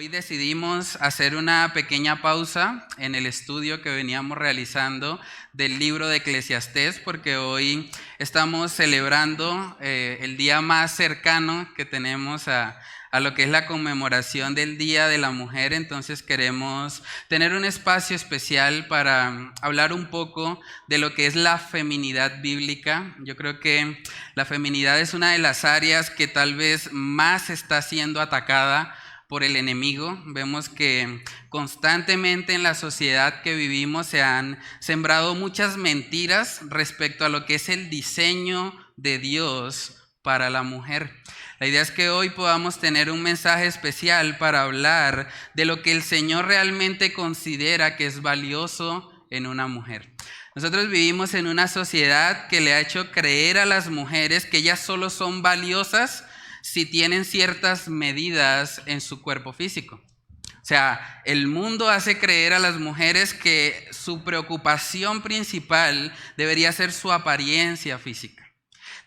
Hoy decidimos hacer una pequeña pausa en el estudio que veníamos realizando del libro de Eclesiastés, porque hoy estamos celebrando el día más cercano que tenemos a lo que es la conmemoración del Día de la Mujer. Entonces queremos tener un espacio especial para hablar un poco de lo que es la feminidad bíblica. Yo creo que la feminidad es una de las áreas que tal vez más está siendo atacada por el enemigo. Vemos que constantemente en la sociedad que vivimos se han sembrado muchas mentiras respecto a lo que es el diseño de Dios para la mujer. La idea es que hoy podamos tener un mensaje especial para hablar de lo que el Señor realmente considera que es valioso en una mujer. Nosotros vivimos en una sociedad que le ha hecho creer a las mujeres que ellas solo son valiosas si tienen ciertas medidas en su cuerpo físico. O sea, el mundo hace creer a las mujeres que su preocupación principal debería ser su apariencia física.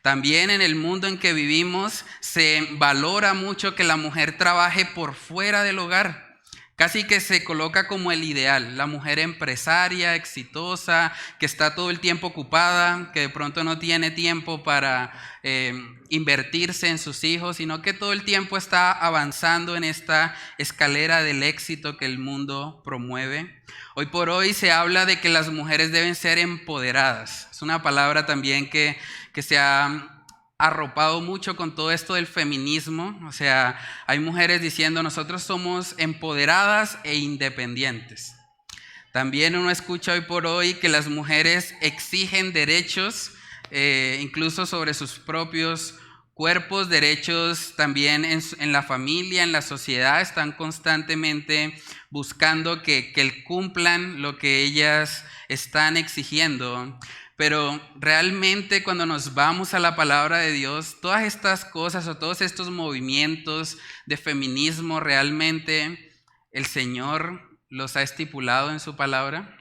También en el mundo en que vivimos se valora mucho que la mujer trabaje por fuera del hogar. Casi que se coloca como el ideal, la mujer empresaria, exitosa, que está todo el tiempo ocupada, que de pronto no tiene tiempo para invertirse en sus hijos, sino que todo el tiempo está avanzando en esta escalera del éxito que el mundo promueve. Hoy por hoy se habla de que las mujeres deben ser empoderadas. Es una palabra también que se ha arropado mucho con todo esto del feminismo. O sea, hay mujeres diciendo nosotros somos empoderadas e independientes. También uno escucha hoy por hoy que las mujeres exigen derechos, incluso sobre sus propios cuerpos, derechos también en la familia, en la sociedad. Están constantemente buscando que cumplan lo que ellas están exigiendo. Pero realmente cuando nos vamos a la palabra de Dios, todas estas cosas o todos estos movimientos de feminismo, realmente el Señor los ha estipulado en su palabra.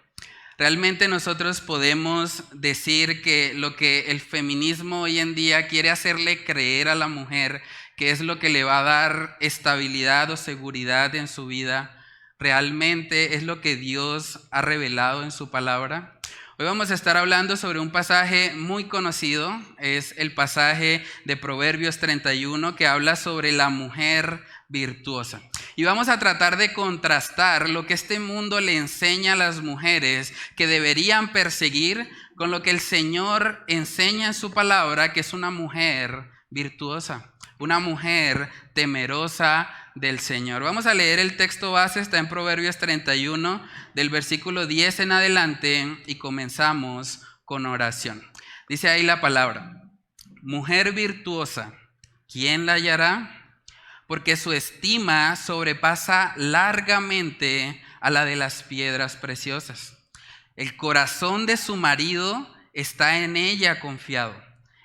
Realmente nosotros podemos decir que lo que el feminismo hoy en día quiere hacerle creer a la mujer, que es lo que le va a dar estabilidad o seguridad en su vida, realmente es lo que Dios ha revelado en su palabra. Hoy vamos a estar hablando sobre un pasaje muy conocido, es el pasaje de Proverbios 31 que habla sobre la mujer virtuosa. Y vamos a tratar de contrastar lo que este mundo le enseña a las mujeres que deberían perseguir con lo que el Señor enseña en su palabra, que es una mujer virtuosa, una mujer temerosa del Señor. Vamos a leer el texto base, está en Proverbios 31, del versículo 10 en adelante, y comenzamos con oración. Dice ahí la palabra: mujer virtuosa, ¿quién la hallará? Porque su estima sobrepasa largamente a la de las piedras preciosas. El corazón de su marido está en ella confiado,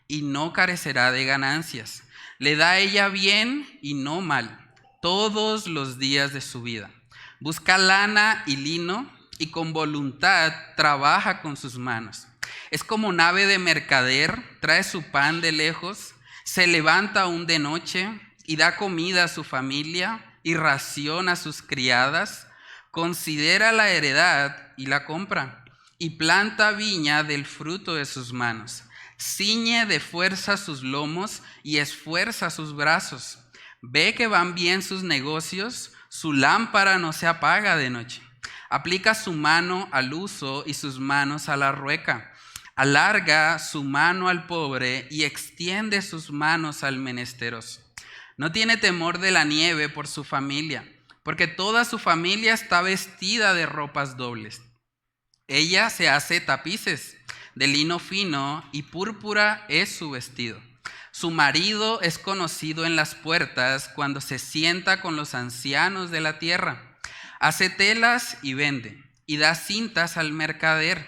y no carecerá de ganancias. Le da a ella bien y no mal todos los días de su vida. Busca lana y lino y con voluntad trabaja con sus manos. Es como nave de mercader, trae su pan de lejos, se levanta aún de noche y da comida a su familia y ración a sus criadas. Considera la heredad y la compra y planta viña del fruto de sus manos. Ciñe de fuerza sus lomos y esfuerza sus brazos. Ve que van bien sus negocios, su lámpara no se apaga de noche. Aplica su mano al uso y sus manos a la rueca. Alarga su mano al pobre y extiende sus manos al menesteroso. No tiene temor de la nieve por su familia, porque toda su familia está vestida de ropas dobles. Ella se hace tapices de lino fino y púrpura es su vestido. Su marido es conocido en las puertas cuando se sienta con los ancianos de la tierra. Hace telas y vende, y da cintas al mercader.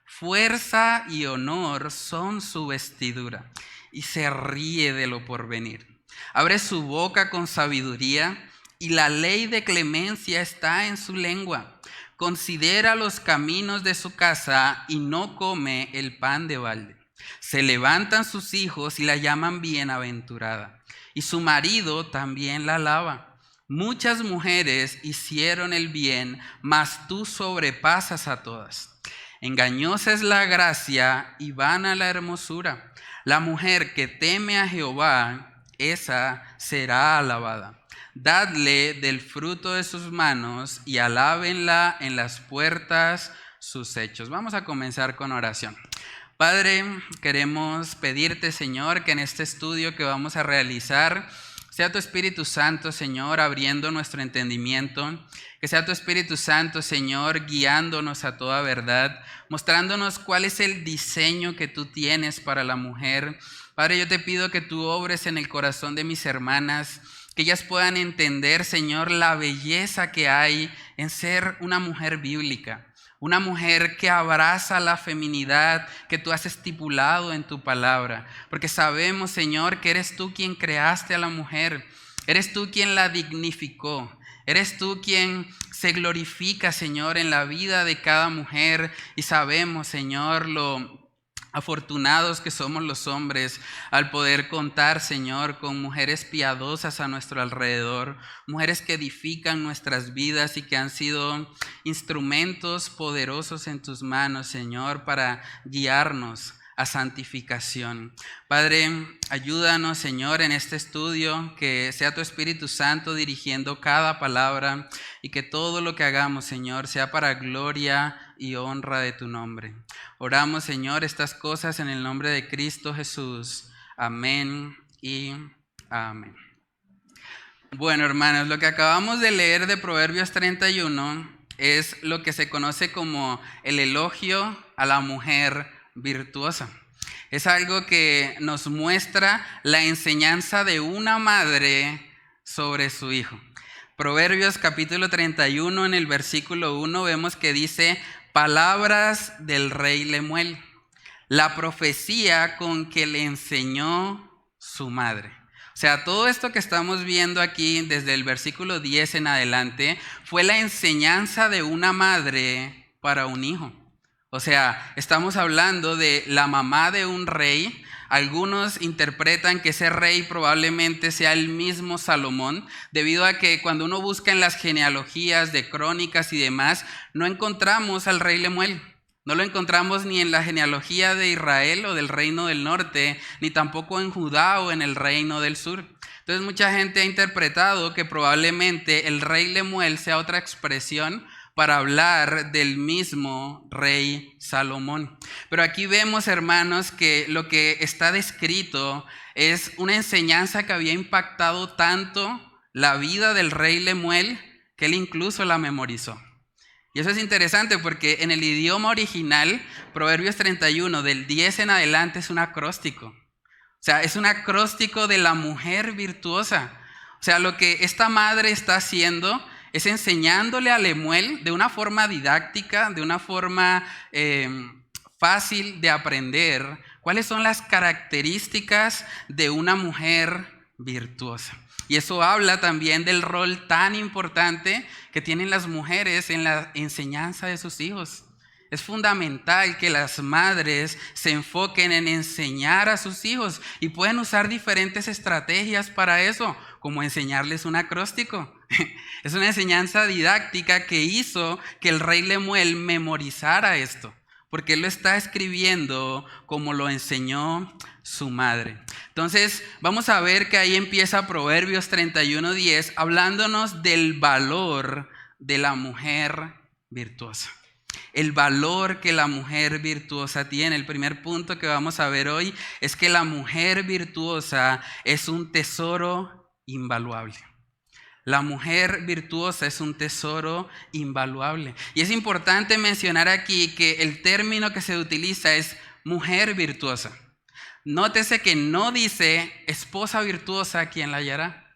Fuerza y honor son su vestidura, y se ríe de lo porvenir. Abre su boca con sabiduría, y la ley de clemencia está en su lengua. Considera los caminos de su casa, y no come el pan de balde. Se levantan sus hijos y la llaman bienaventurada, y su marido también la alaba. Muchas mujeres hicieron el bien, mas tú sobrepasas a todas. Engañosa es la gracia y vana la hermosura. La mujer que teme a Jehová, esa será alabada. Dadle del fruto de sus manos y alábenla en las puertas sus hechos. Vamos a comenzar con oración. Padre, queremos pedirte, Señor, que en este estudio que vamos a realizar, sea tu Espíritu Santo, Señor, abriendo nuestro entendimiento. Que sea tu Espíritu Santo, Señor, guiándonos a toda verdad, mostrándonos cuál es el diseño que tú tienes para la mujer. Padre, yo te pido que tú obres en el corazón de mis hermanas, que ellas puedan entender, Señor, la belleza que hay en ser una mujer bíblica. Una mujer que abraza la feminidad que tú has estipulado en tu palabra. Porque sabemos, Señor, que eres tú quien creaste a la mujer. Eres tú quien la dignificó. Eres tú quien se glorifica, Señor, en la vida de cada mujer. Y sabemos, Señor, lo afortunados que somos los hombres al poder contar, Señor, con mujeres piadosas a nuestro alrededor, mujeres que edifican nuestras vidas y que han sido instrumentos poderosos en tus manos, Señor, para guiarnos a santificación. Padre, ayúdanos, Señor, en este estudio, que sea tu Espíritu Santo dirigiendo cada palabra y que todo lo que hagamos, Señor, sea para gloria y honra de tu nombre. Oramos, Señor, estas cosas en el nombre de Cristo Jesús. Amén y amén. Bueno, hermanos, lo que acabamos de leer de Proverbios 31 es lo que se conoce como el elogio a la mujer virtuosa. Es algo que nos muestra la enseñanza de una madre sobre su hijo. Proverbios capítulo 31, en el versículo 1, vemos que dice: palabras del rey Lemuel, la profecía con que le enseñó su madre. O sea, todo esto que estamos viendo aquí desde el versículo 10 en adelante fue la enseñanza de una madre para un hijo. O sea, estamos hablando de la mamá de un rey. Algunos interpretan que ese rey probablemente sea el mismo Salomón, debido a que cuando uno busca en las genealogías de crónicas y demás, no encontramos al rey Lemuel. No lo encontramos ni en la genealogía de Israel o del reino del norte, ni tampoco en Judá o en el reino del sur. Entonces mucha gente ha interpretado que probablemente el rey Lemuel sea otra expresión para hablar del mismo rey Salomón. Pero aquí vemos, hermanos, que lo que está descrito es una enseñanza que había impactado tanto la vida del rey Lemuel que él incluso la memorizó. Y eso es interesante porque en el idioma original, Proverbios 31, del 10 en adelante, es un acróstico. O sea, es un acróstico de la mujer virtuosa. O sea, lo que esta madre está haciendo es enseñándole a Lemuel de una forma didáctica, de una forma fácil de aprender, cuáles son las características de una mujer virtuosa. Y eso habla también del rol tan importante que tienen las mujeres en la enseñanza de sus hijos. Es fundamental que las madres se enfoquen en enseñar a sus hijos y pueden usar diferentes estrategias para eso, como enseñarles un acróstico. Es una enseñanza didáctica que hizo que el rey Lemuel memorizara esto, porque él lo está escribiendo como lo enseñó su madre. Entonces vamos a ver que ahí empieza Proverbios 31:10 hablándonos del valor de la mujer virtuosa. El valor que la mujer virtuosa tiene. El primer punto que vamos a ver hoy es que la mujer virtuosa es un tesoro invaluable. La mujer virtuosa es un tesoro invaluable. Y es importante mencionar aquí que el término que se utiliza es mujer virtuosa. Nótese que no dice esposa virtuosa, ¿quién la hallará?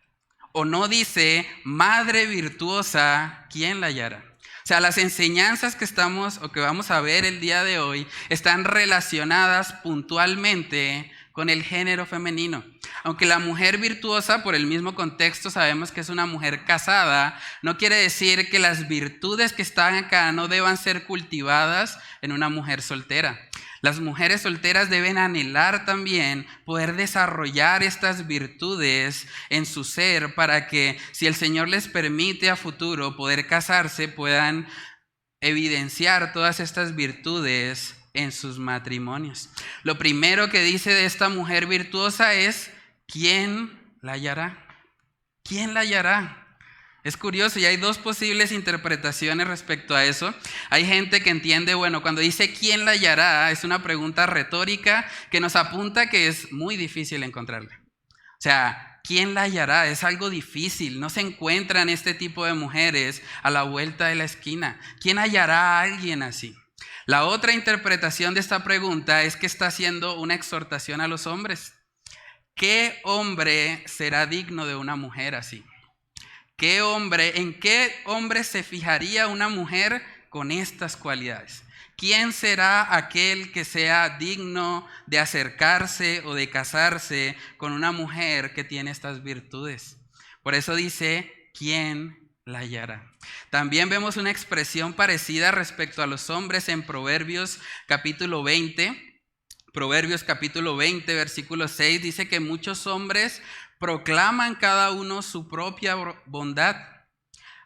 O no dice madre virtuosa, ¿quién la hallará? O sea, las enseñanzas que vamos a ver el día de hoy están relacionadas puntualmente con el género femenino. Aunque la mujer virtuosa, por el mismo contexto, sabemos que es una mujer casada, no quiere decir que las virtudes que están acá no deban ser cultivadas en una mujer soltera. Las mujeres solteras deben anhelar también poder desarrollar estas virtudes en su ser para que, si el Señor les permite a futuro poder casarse, puedan evidenciar todas estas virtudes en sus matrimonios. Lo primero que dice de esta mujer virtuosa es: ¿quién la hallará? ¿Quién la hallará? Es curioso y hay dos posibles interpretaciones respecto a eso. Hay gente que entiende, bueno, cuando dice ¿quién la hallará? Es una pregunta retórica que nos apunta que es muy difícil encontrarla. O sea, ¿quién la hallará? Es algo difícil. No se encuentran este tipo de mujeres a la vuelta de la esquina. ¿Quién hallará a alguien así? La otra interpretación de esta pregunta es que está haciendo una exhortación a los hombres. ¿Qué hombre será digno de una mujer así? ¿En qué hombre se fijaría una mujer con estas cualidades? ¿Quién será aquel que sea digno de acercarse o de casarse con una mujer que tiene estas virtudes? Por eso dice, ¿quién la hallará? También vemos una expresión parecida respecto a los hombres en Proverbios capítulo 20. Proverbios capítulo 20, versículo 6, dice que muchos hombres proclaman cada uno su propia bondad,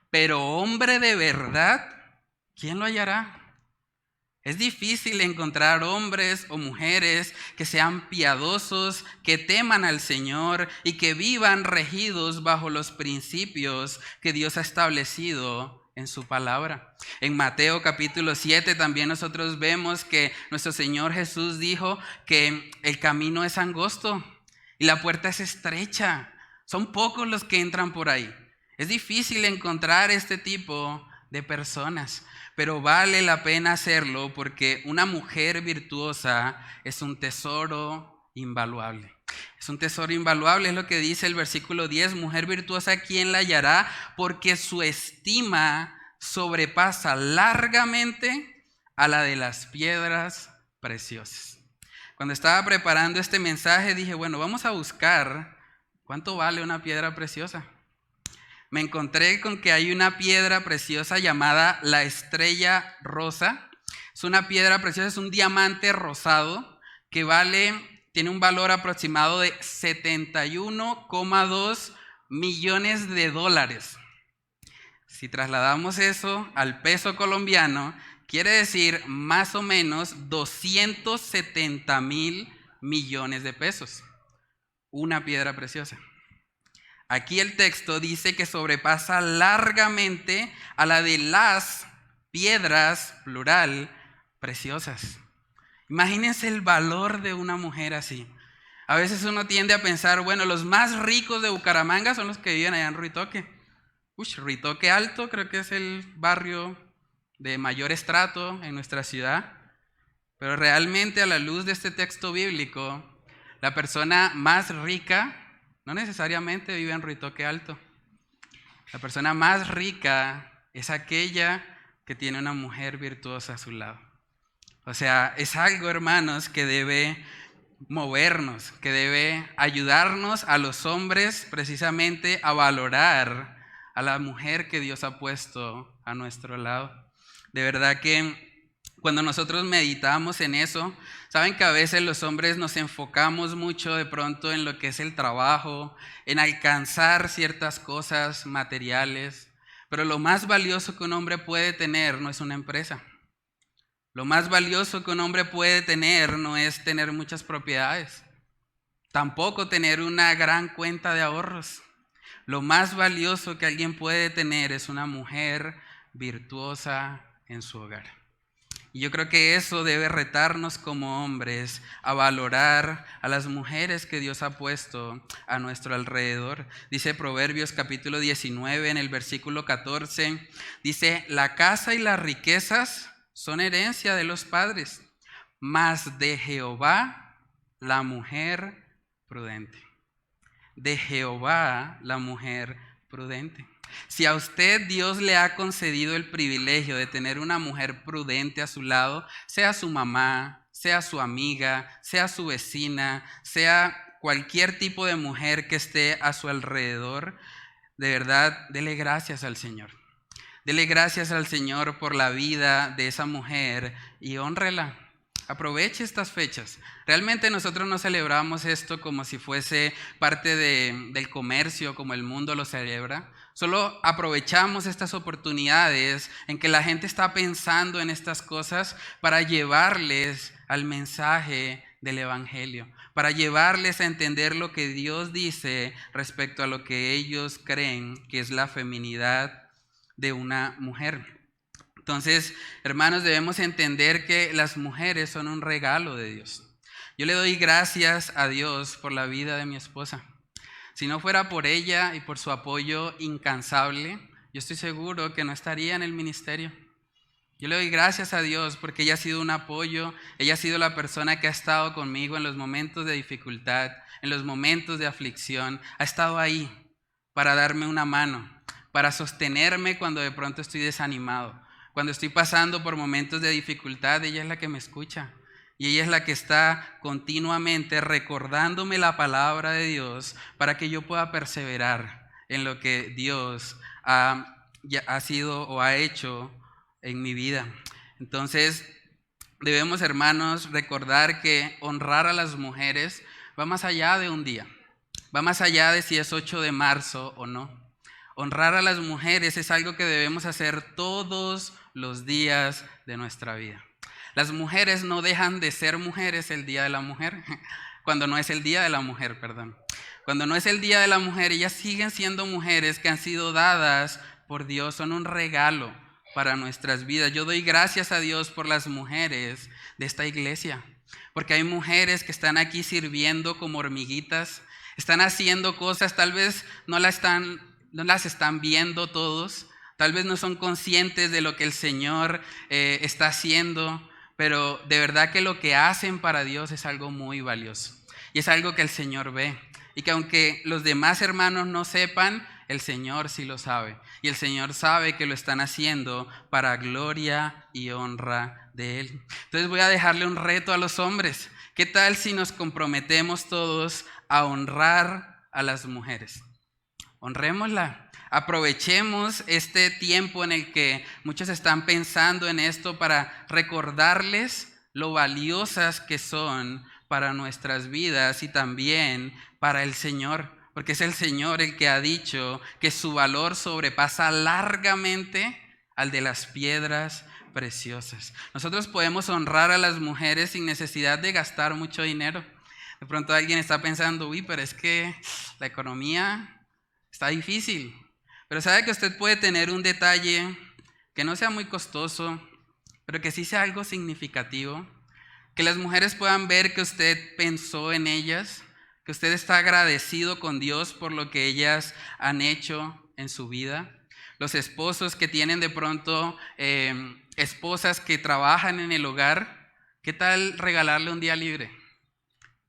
pero hombre de verdad, ¿quién lo hallará? Es difícil encontrar hombres o mujeres que sean piadosos, que teman al Señor y que vivan regidos bajo los principios que Dios ha establecido en su palabra. En Mateo capítulo 7 también nosotros vemos que nuestro Señor Jesús dijo que el camino es angosto y la puerta es estrecha. Son pocos los que entran por ahí. Es difícil encontrar este tipo de personas, pero vale la pena hacerlo porque una mujer virtuosa es un tesoro invaluable. Es un tesoro invaluable, es lo que dice el versículo 10. Mujer virtuosa, ¿quién la hallará? Porque su estima sobrepasa largamente a la de las piedras preciosas. Cuando estaba preparando este mensaje dije, bueno, vamos a buscar cuánto vale una piedra preciosa. Me encontré con que hay una piedra preciosa llamada la estrella rosa. Es una piedra preciosa, es un diamante rosado que tiene un valor aproximado de 71,2 millones de dólares. Si trasladamos eso al peso colombiano, quiere decir más o menos 270,000 millones de pesos. Una piedra preciosa. Aquí el texto dice que sobrepasa largamente a la de las piedras, plural, preciosas. Imagínense el valor de una mujer así. A veces uno tiende a pensar, bueno, los más ricos de Bucaramanga son los que viven allá en Ruitoque. Ruitoque Alto creo que es el barrio de mayor estrato en nuestra ciudad. Pero realmente a la luz de este texto bíblico, la persona más rica no necesariamente vive en Ruitoque Alto. La persona más rica es aquella que tiene una mujer virtuosa a su lado. O sea, es algo, hermanos, que debe movernos, que debe ayudarnos a los hombres precisamente a valorar a la mujer que Dios ha puesto a nuestro lado. De verdad que cuando nosotros meditamos en eso, saben que a veces los hombres nos enfocamos mucho de pronto en lo que es el trabajo, en alcanzar ciertas cosas materiales, pero lo más valioso que un hombre puede tener no es una empresa. Lo más valioso que un hombre puede tener no es tener muchas propiedades, tampoco tener una gran cuenta de ahorros. Lo más valioso que alguien puede tener es una mujer virtuosa en su hogar. Y yo creo que eso debe retarnos como hombres a valorar a las mujeres que Dios ha puesto a nuestro alrededor. Dice Proverbios capítulo 19 en el versículo 14, dice, la casa y las riquezas son herencia de los padres, mas de Jehová la mujer prudente. De Jehová la mujer prudente. Si a usted Dios le ha concedido el privilegio de tener una mujer prudente a su lado, sea su mamá, sea su amiga, sea su vecina, sea cualquier tipo de mujer que esté a su alrededor, de verdad, dele gracias al Señor. Dele gracias al Señor por la vida de esa mujer y hónrela. Aproveche estas fechas. Realmente nosotros no celebramos esto como si fuese parte del comercio, como el mundo lo celebra. Solo aprovechamos estas oportunidades en que la gente está pensando en estas cosas para llevarles al mensaje del Evangelio, para llevarles a entender lo que Dios dice respecto a lo que ellos creen que es la feminidad de una mujer. Entonces, hermanos, debemos entender que las mujeres son un regalo de Dios. Yo le doy gracias a Dios por la vida de mi esposa. Si no fuera por ella y por su apoyo incansable, yo estoy seguro que no estaría en el ministerio. Yo le doy gracias a Dios porque ella ha sido un apoyo, ella ha sido la persona que ha estado conmigo en los momentos de dificultad, en los momentos de aflicción, ha estado ahí para darme una mano, para sostenerme cuando de pronto estoy desanimado. Cuando estoy pasando por momentos de dificultad, ella es la que me escucha y ella es la que está continuamente recordándome la palabra de Dios para que yo pueda perseverar en lo que Dios ha sido o ha hecho en mi vida. Entonces, debemos, hermanos, recordar que honrar a las mujeres va más allá de un día, va más allá de si es 8 de marzo o no. Honrar a las mujeres es algo que debemos hacer todos los días de nuestra vida. Las mujeres no dejan de ser mujeres el Día de la Mujer, cuando no es el Día de la Mujer, perdón. Cuando no es el Día de la Mujer, ellas siguen siendo mujeres que han sido dadas por Dios, son un regalo para nuestras vidas. Yo doy gracias a Dios por las mujeres de esta iglesia, porque hay mujeres que están aquí sirviendo como hormiguitas, están haciendo cosas, tal vez no las están viendo todos, tal vez no son conscientes de lo que el Señor está haciendo, pero de verdad que lo que hacen para Dios es algo muy valioso y es algo que el Señor ve y que aunque los demás hermanos no sepan, el Señor sí lo sabe y el Señor sabe que lo están haciendo para gloria y honra de Él. Entonces voy a dejarle un reto a los hombres. ¿Qué tal si nos comprometemos todos a honrar a las mujeres? Honrémosla, aprovechemos este tiempo en el que muchos están pensando en esto para recordarles lo valiosas que son para nuestras vidas y también para el Señor, porque es el Señor el que ha dicho que su valor sobrepasa largamente al de las piedras preciosas. Nosotros podemos honrar a las mujeres sin necesidad de gastar mucho dinero. De pronto alguien está pensando, uy, pero es que la economía está difícil, pero sabe que usted puede tener un detalle que no sea muy costoso, pero que sí sea algo significativo, que las mujeres puedan ver que usted pensó en ellas, que usted está agradecido con Dios por lo que ellas han hecho en su vida. Los esposos que tienen de pronto esposas que trabajan en el hogar, ¿qué tal regalarle un día libre?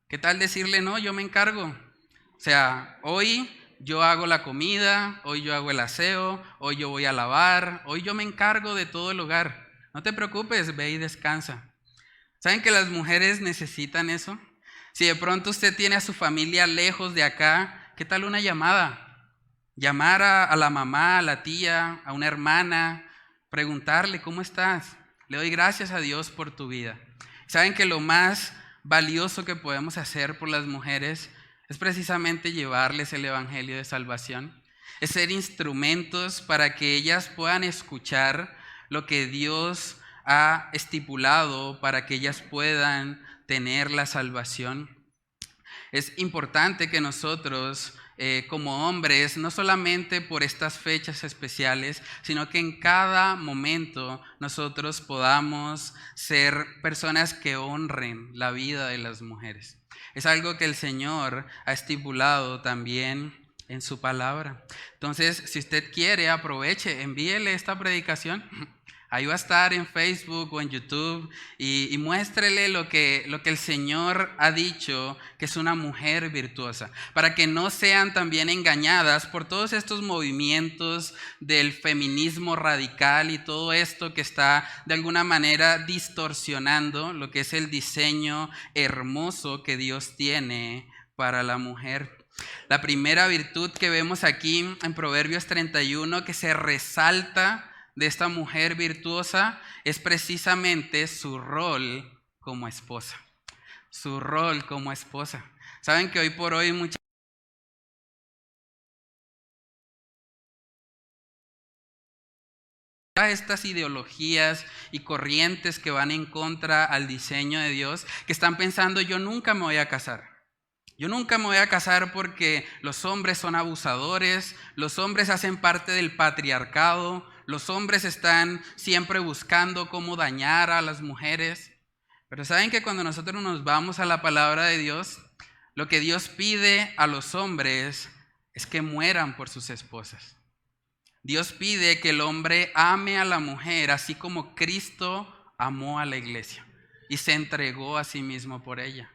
¿Qué tal decirle, no, yo me encargo? O sea, hoy yo hago la comida, hoy yo hago el aseo, hoy yo voy a lavar, hoy yo me encargo de todo el hogar. No te preocupes, ve y descansa. ¿Saben que las mujeres necesitan eso? Si de pronto usted tiene a su familia lejos de acá, ¿qué tal una llamada? Llamar a la mamá, a la tía, a una hermana, preguntarle, ¿cómo estás? Le doy gracias a Dios por tu vida. ¿Saben que lo más valioso que podemos hacer por las mujeres es precisamente llevarles el evangelio de salvación? Es ser instrumentos para que ellas puedan escuchar lo que Dios ha estipulado para que ellas puedan tener la salvación. Es importante que nosotros como hombres, no solamente por estas fechas especiales, sino que en cada momento nosotros podamos ser personas que honren la vida de las mujeres. Es algo que el Señor ha estipulado también en su palabra. Entonces, si usted quiere, aproveche, envíele esta predicación. Ahí va a estar en Facebook o en YouTube y muéstrele lo que el Señor ha dicho, que es una mujer virtuosa, para que no sean también engañadas por todos estos movimientos del feminismo radical y todo esto que está de alguna manera distorsionando lo que es el diseño hermoso que Dios tiene para la mujer. La primera virtud que vemos aquí en Proverbios 31 que se resalta de esta mujer virtuosa es precisamente su rol como esposa. Su rol como esposa. Saben que hoy por hoy muchas estas ideologías y corrientes que van en contra al diseño de Dios, que están pensando, yo nunca me voy a casar. Yo nunca me voy a casar porque los hombres son abusadores, los hombres hacen parte del patriarcado, los hombres están siempre buscando cómo dañar a las mujeres. Pero saben que cuando nosotros nos vamos a la palabra de Dios, lo que Dios pide a los hombres es que mueran por sus esposas. Dios pide que el hombre ame a la mujer así como Cristo amó a la iglesia y se entregó a sí mismo por ella.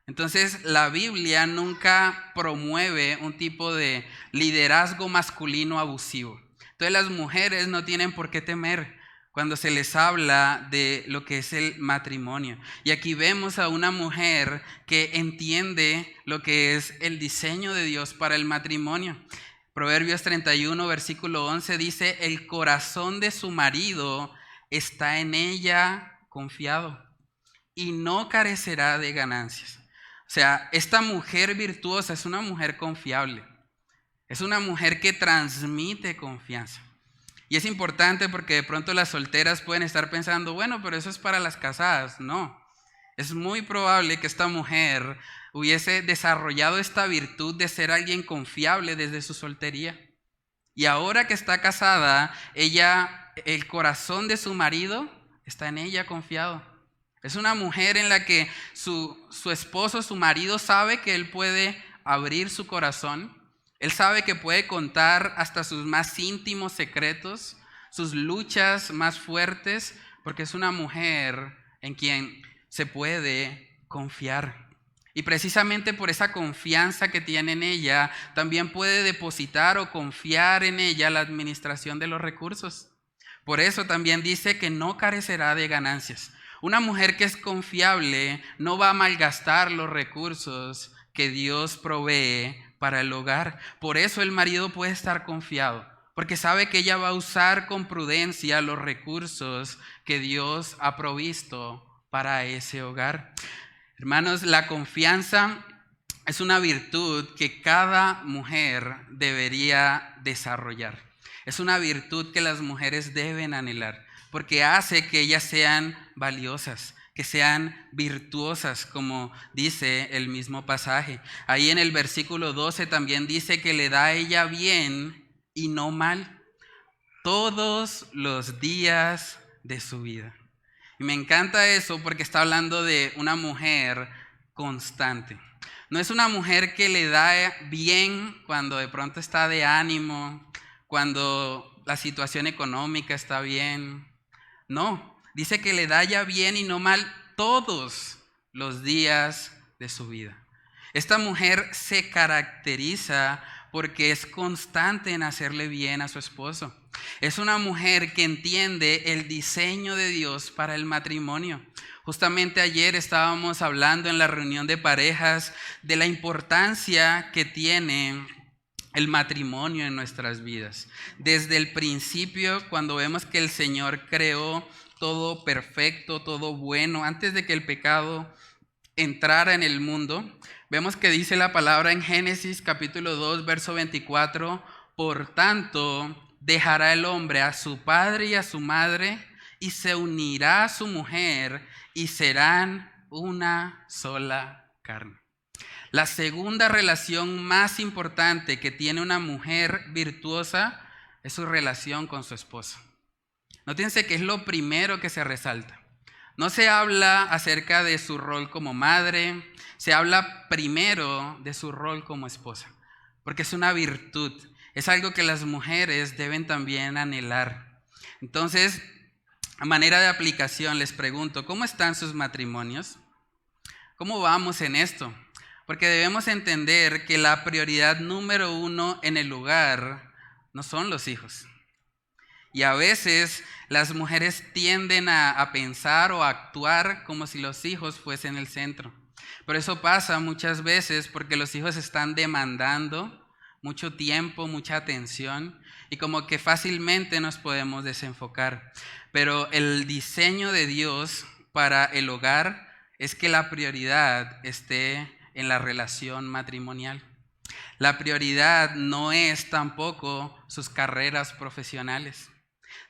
Entonces, la Biblia nunca promueve un tipo de liderazgo masculino abusivo. Entonces, las mujeres no tienen por qué temer cuando se les habla de lo que es el matrimonio. Y aquí vemos a una mujer que entiende lo que es el diseño de Dios para el matrimonio. Proverbios 31, versículo 11 dice, el corazón de su marido está en ella confiado y no carecerá de ganancias. O sea, esta mujer virtuosa es una mujer confiable. Es una mujer que transmite confianza. Y es importante porque de pronto las solteras pueden estar pensando, bueno, pero eso es para las casadas. No, es muy probable que esta mujer hubiese desarrollado esta virtud de ser alguien confiable desde su soltería. Y ahora que está casada, el corazón de su marido está en ella confiado. Es una mujer en la que su esposo, su marido, sabe que él puede abrir su corazón. Él sabe que puede contar hasta sus más íntimos secretos, sus luchas más fuertes, porque es una mujer en quien se puede confiar. Y precisamente por esa confianza que tiene en ella, también puede depositar o confiar en ella la administración de los recursos. Por eso también dice que no carecerá de ganancias. Una mujer que es confiable no va a malgastar los recursos que Dios provee para el hogar. Por eso el marido puede estar confiado, porque sabe que ella va a usar con prudencia los recursos que Dios ha provisto para ese hogar. Hermanos, la confianza es una virtud que cada mujer debería desarrollar. Es una virtud que las mujeres deben anhelar, porque hace que ellas sean valiosas, que sean virtuosas, como dice el mismo pasaje. Ahí en el versículo 12 también dice que le da a ella bien y no mal todos los días de su vida. Y me encanta eso porque está hablando de una mujer constante. No es una mujer que le da bien cuando de pronto está de ánimo, cuando la situación económica está bien. No, dice que le da ya bien y no mal todos los días de su vida. Esta mujer se caracteriza porque es constante en hacerle bien a su esposo. Es una mujer que entiende el diseño de Dios para el matrimonio. Justamente ayer estábamos hablando en la reunión de parejas de la importancia que tiene el matrimonio en nuestras vidas. Desde el principio, cuando vemos que el Señor creó todo perfecto, todo bueno, antes de que el pecado entrara en el mundo, vemos que dice la palabra en Génesis capítulo 2, verso 24, por tanto, dejará el hombre a su padre y a su madre y se unirá a su mujer y serán una sola carne. La segunda relación más importante que tiene una mujer virtuosa es su relación con su esposo. Nótense que es lo primero que se resalta. No se habla acerca de su rol como madre, se habla primero de su rol como esposa, porque es una virtud, es algo que las mujeres deben también anhelar. Entonces, a manera de aplicación les pregunto, ¿cómo están sus matrimonios? ¿Cómo vamos en esto? Porque debemos entender que la prioridad número uno en el hogar no son los hijos. Y a veces las mujeres tienden a pensar o a actuar como si los hijos fuesen el centro. Pero eso pasa muchas veces porque los hijos están demandando mucho tiempo, mucha atención y como que fácilmente nos podemos desenfocar. Pero el diseño de Dios para el hogar es que la prioridad esté en la relación matrimonial. La prioridad no es tampoco sus carreras profesionales.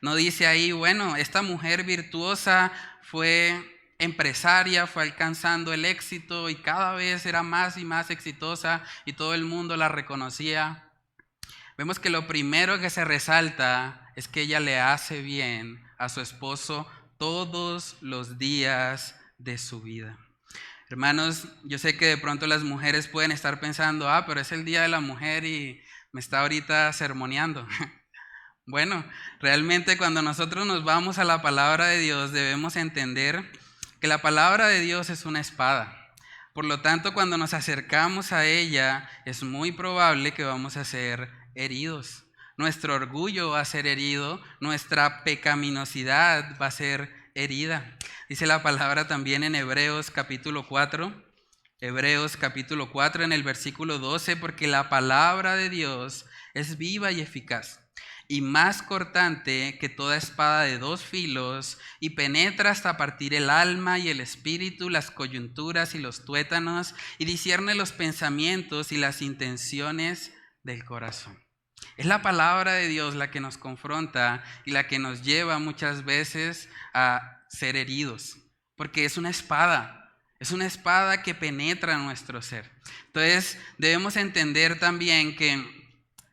No dice ahí, bueno, esta mujer virtuosa fue empresaria, fue alcanzando el éxito y cada vez era más y más exitosa y todo el mundo la reconocía. Vemos que lo primero que se resalta es que ella le hace bien a su esposo todos los días de su vida. Hermanos, yo sé que de pronto las mujeres pueden estar pensando, pero es el Día de la Mujer y me está ahorita sermoneando. Bueno, realmente cuando nosotros nos vamos a la palabra de Dios debemos entender que la palabra de Dios es una espada. Por lo tanto, cuando nos acercamos a ella, es muy probable que vamos a ser heridos. Nuestro orgullo va a ser herido, nuestra pecaminosidad va a ser herida. Dice la palabra también en Hebreos capítulo 4 en el versículo 12, porque la palabra de Dios es viva y eficaz y más cortante que toda espada de dos filos, y penetra hasta partir el alma y el espíritu, las coyunturas y los tuétanos, y discierne los pensamientos y las intenciones del corazón. Es la palabra de Dios la que nos confronta y la que nos lleva muchas veces a ser heridos, porque es una espada que penetra nuestro ser. Entonces debemos entender también que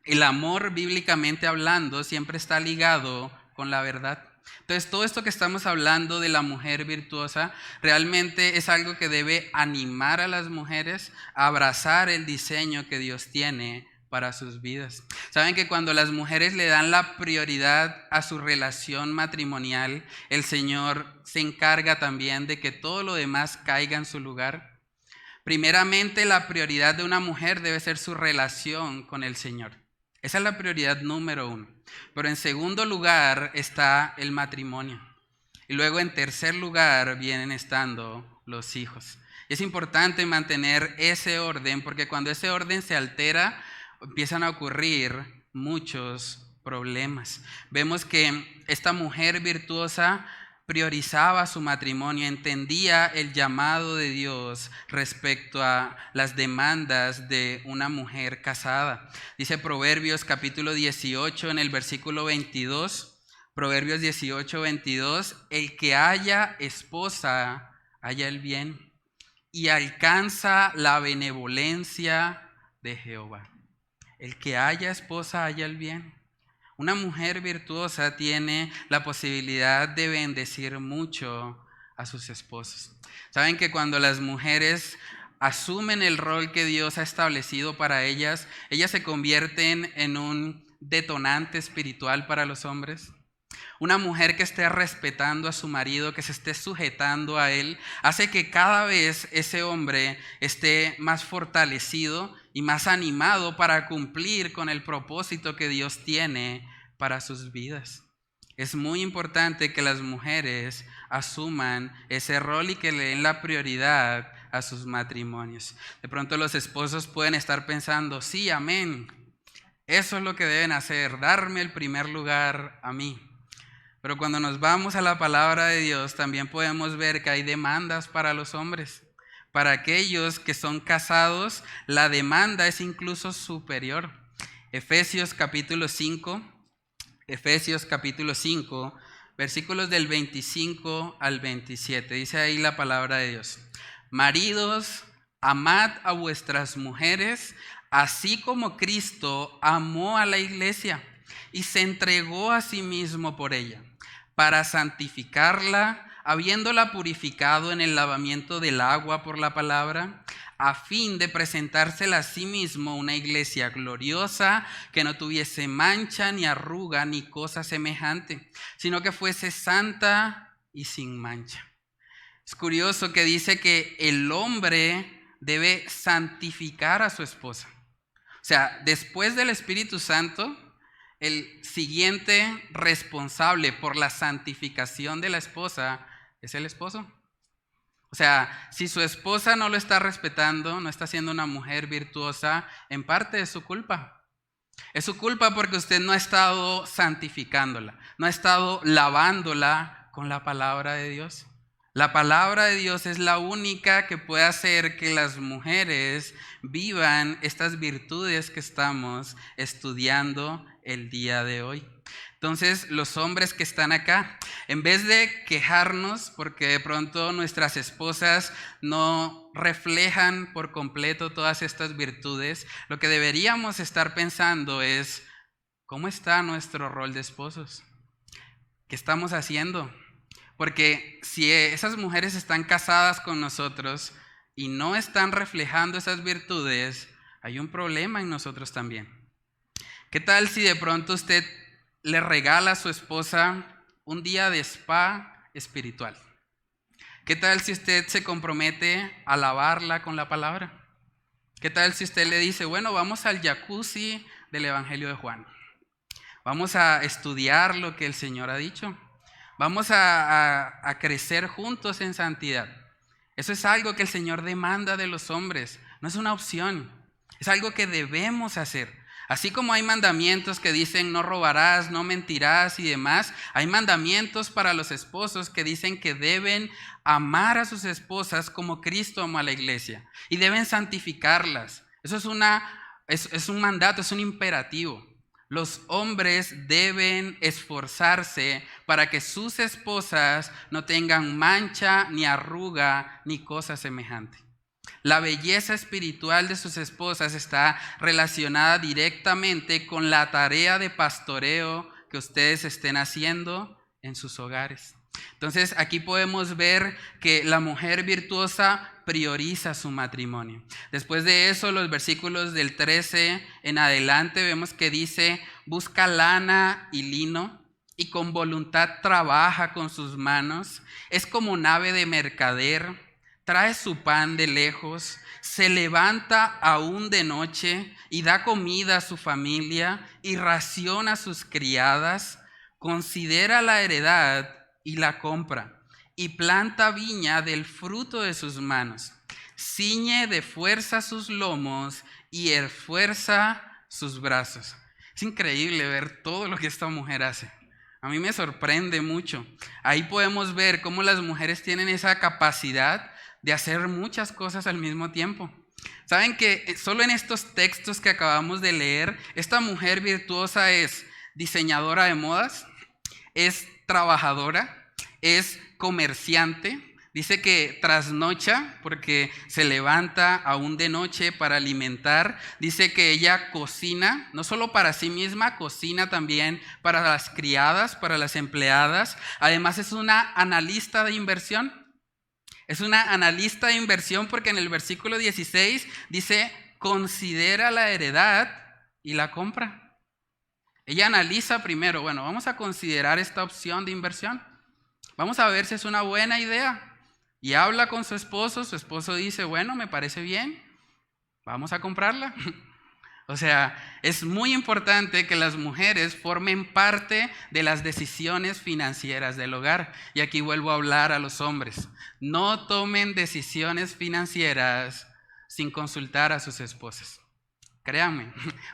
el amor, bíblicamente hablando, siempre está ligado con la verdad. Entonces, todo esto que estamos hablando de la mujer virtuosa realmente es algo que debe animar a las mujeres a abrazar el diseño que Dios tiene para sus vidas. Saben que cuando las mujeres le dan la prioridad a su relación matrimonial, el Señor se encarga también de que todo lo demás caiga en su lugar. Primeramente, la prioridad de una mujer debe ser su relación con el Señor. Esa es la prioridad número 1. Pero en segundo lugar está el matrimonio. Y luego en tercer lugar vienen estando los hijos. Y es importante mantener ese orden porque cuando ese orden se altera, empiezan a ocurrir muchos problemas. Vemos que esta mujer virtuosa priorizaba su matrimonio, entendía el llamado de Dios respecto a las demandas de una mujer casada. Dice Proverbios capítulo 18 en el versículo 22, Proverbios 18, 22, el que haya esposa, halla el bien y alcanza la benevolencia de Jehová. El que haya esposa, halla el bien. Una mujer virtuosa tiene la posibilidad de bendecir mucho a sus esposos. Saben que cuando las mujeres asumen el rol que Dios ha establecido para ellas se convierten en un detonante espiritual para los hombres. Una mujer que esté respetando a su marido, que se esté sujetando a él, hace que cada vez ese hombre esté más fortalecido y más animado para cumplir con el propósito que Dios tiene para sus vidas. Es muy importante que las mujeres asuman ese rol y que le den la prioridad a sus matrimonios. De pronto los esposos pueden estar pensando, sí, amén, eso es lo que deben hacer, darme el primer lugar a mí. Pero cuando nos vamos a la palabra de Dios, también podemos ver que hay demandas para los hombres. Para aquellos que son casados, la demanda es incluso superior. Efesios capítulo 5, versículos del 25 al 27. Dice ahí la palabra de Dios. Maridos, amad a vuestras mujeres, así como Cristo amó a la iglesia y se entregó a sí mismo por ella, para santificarla, habiéndola purificado en el lavamiento del agua por la palabra, a fin de presentársela a sí mismo una iglesia gloriosa, que no tuviese mancha, ni arruga, ni cosa semejante, sino que fuese santa y sin mancha. Es curioso que dice que el hombre debe santificar a su esposa. O sea, después del Espíritu Santo, el siguiente responsable por la santificación de la esposa es el esposo. O sea, si su esposa no lo está respetando, no está siendo una mujer virtuosa, en parte es su culpa. Es su culpa porque usted no ha estado santificándola, no ha estado lavándola con la palabra de Dios. La palabra de Dios es la única que puede hacer que las mujeres vivan estas virtudes que estamos estudiando el día de hoy. Entonces, los hombres que están acá, en vez de quejarnos porque de pronto nuestras esposas no reflejan por completo todas estas virtudes, lo que deberíamos estar pensando es, ¿cómo está nuestro rol de esposos? ¿Qué estamos haciendo? Porque si esas mujeres están casadas con nosotros y no están reflejando esas virtudes, hay un problema en nosotros también. ¿Qué tal si de pronto usted le regala a su esposa un día de spa espiritual? ¿Qué tal si usted se compromete a alabarla con la palabra? ¿Qué tal si usted le dice, bueno, vamos al jacuzzi del Evangelio de Juan? Vamos a estudiar lo que el Señor ha dicho. Vamos a crecer juntos en santidad. Eso es algo que el Señor demanda de los hombres. No es una opción. Es algo que debemos hacer. Así como hay mandamientos que dicen no robarás, no mentirás y demás, hay mandamientos para los esposos que dicen que deben amar a sus esposas como Cristo amó a la iglesia y deben santificarlas. Eso es un mandato, es un imperativo. Los hombres deben esforzarse para que sus esposas no tengan mancha, ni arruga, ni cosa semejante. La belleza espiritual de sus esposas está relacionada directamente con la tarea de pastoreo que ustedes estén haciendo en sus hogares. Entonces, aquí podemos ver que la mujer virtuosa prioriza su matrimonio. Después de eso, los versículos del 13 en adelante vemos que dice, busca lana y lino y con voluntad trabaja con sus manos. Es como nave de mercader, trae su pan de lejos, se levanta aún de noche y da comida a su familia y raciona a sus criadas, considera la heredad y la compra, y planta viña del fruto de sus manos. Ciñe de fuerza sus lomos y esfuerza sus brazos. Es increíble ver todo lo que esta mujer hace. A mí me sorprende mucho. Ahí podemos ver cómo las mujeres tienen esa capacidad de hacer muchas cosas al mismo tiempo. Saben que solo en estos textos que acabamos de leer, esta mujer virtuosa es diseñadora de modas, es trabajadora, es comerciante, dice que trasnocha porque se levanta aún de noche para alimentar, dice que ella cocina, no solo para sí misma, cocina también para las criadas, para las empleadas, además es una analista de inversión. Es una analista de inversión porque en el versículo 16 dice, considera la heredad y la compra. Ella analiza primero, bueno, vamos a considerar esta opción de inversión. Vamos a ver si es una buena idea. Y habla con su esposo dice, bueno, me parece bien, vamos a comprarla. O sea, es muy importante que las mujeres formen parte de las decisiones financieras del hogar. Y aquí vuelvo a hablar a los hombres. No tomen decisiones financieras sin consultar a sus esposas. Créanme,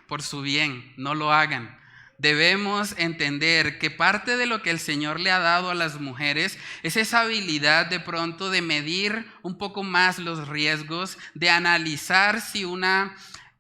por su bien, no lo hagan. Debemos entender que parte de lo que el Señor le ha dado a las mujeres es esa habilidad de pronto de medir un poco más los riesgos, de analizar si una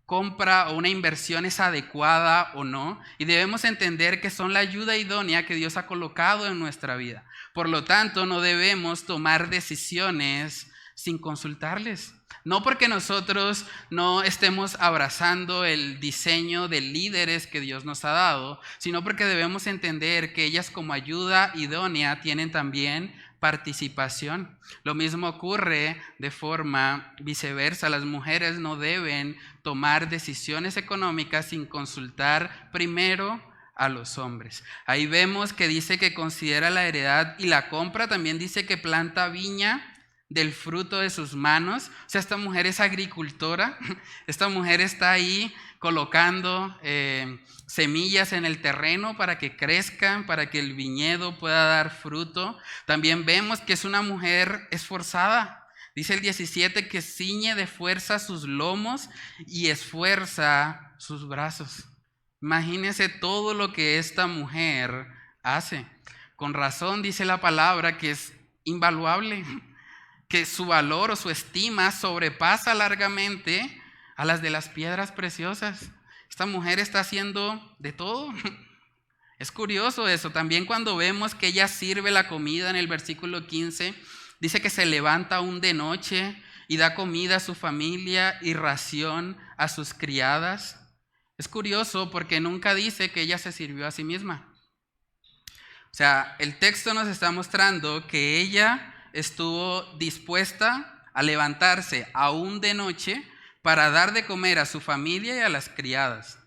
compra o una inversión es adecuada o no, y debemos entender que son la ayuda idónea que Dios ha colocado en nuestra vida. Por lo tanto, no debemos tomar decisiones sin consultarles. No porque nosotros no estemos abrazando el diseño de líderes que Dios nos ha dado, sino porque debemos entender que ellas como ayuda idónea tienen también participación. Lo mismo ocurre de forma viceversa. Las mujeres no deben tomar decisiones económicas sin consultar primero a los hombres. Ahí vemos que dice que considera la heredad y la compra. También dice que planta viña del fruto de sus manos. O sea, esta mujer es agricultora. Esta mujer está ahí colocando semillas en el terreno para que crezcan, para que el viñedo pueda dar fruto. También vemos que es una mujer esforzada. Dice el 17 que ciñe de fuerza sus lomos y esfuerza sus brazos. Imagínense todo lo que esta mujer hace. Con razón dice la palabra que es invaluable, que su valor o su estima sobrepasa largamente a las de las piedras preciosas. Esta mujer está haciendo de todo. Es curioso eso. También cuando vemos que ella sirve la comida en el versículo 15, dice que se levanta aún de noche y da comida a su familia y ración a sus criadas. Es curioso porque nunca dice que ella se sirvió a sí misma. O sea, el texto nos está mostrando que ella estuvo dispuesta a levantarse aún de noche para dar de comer a su familia y a las criadas.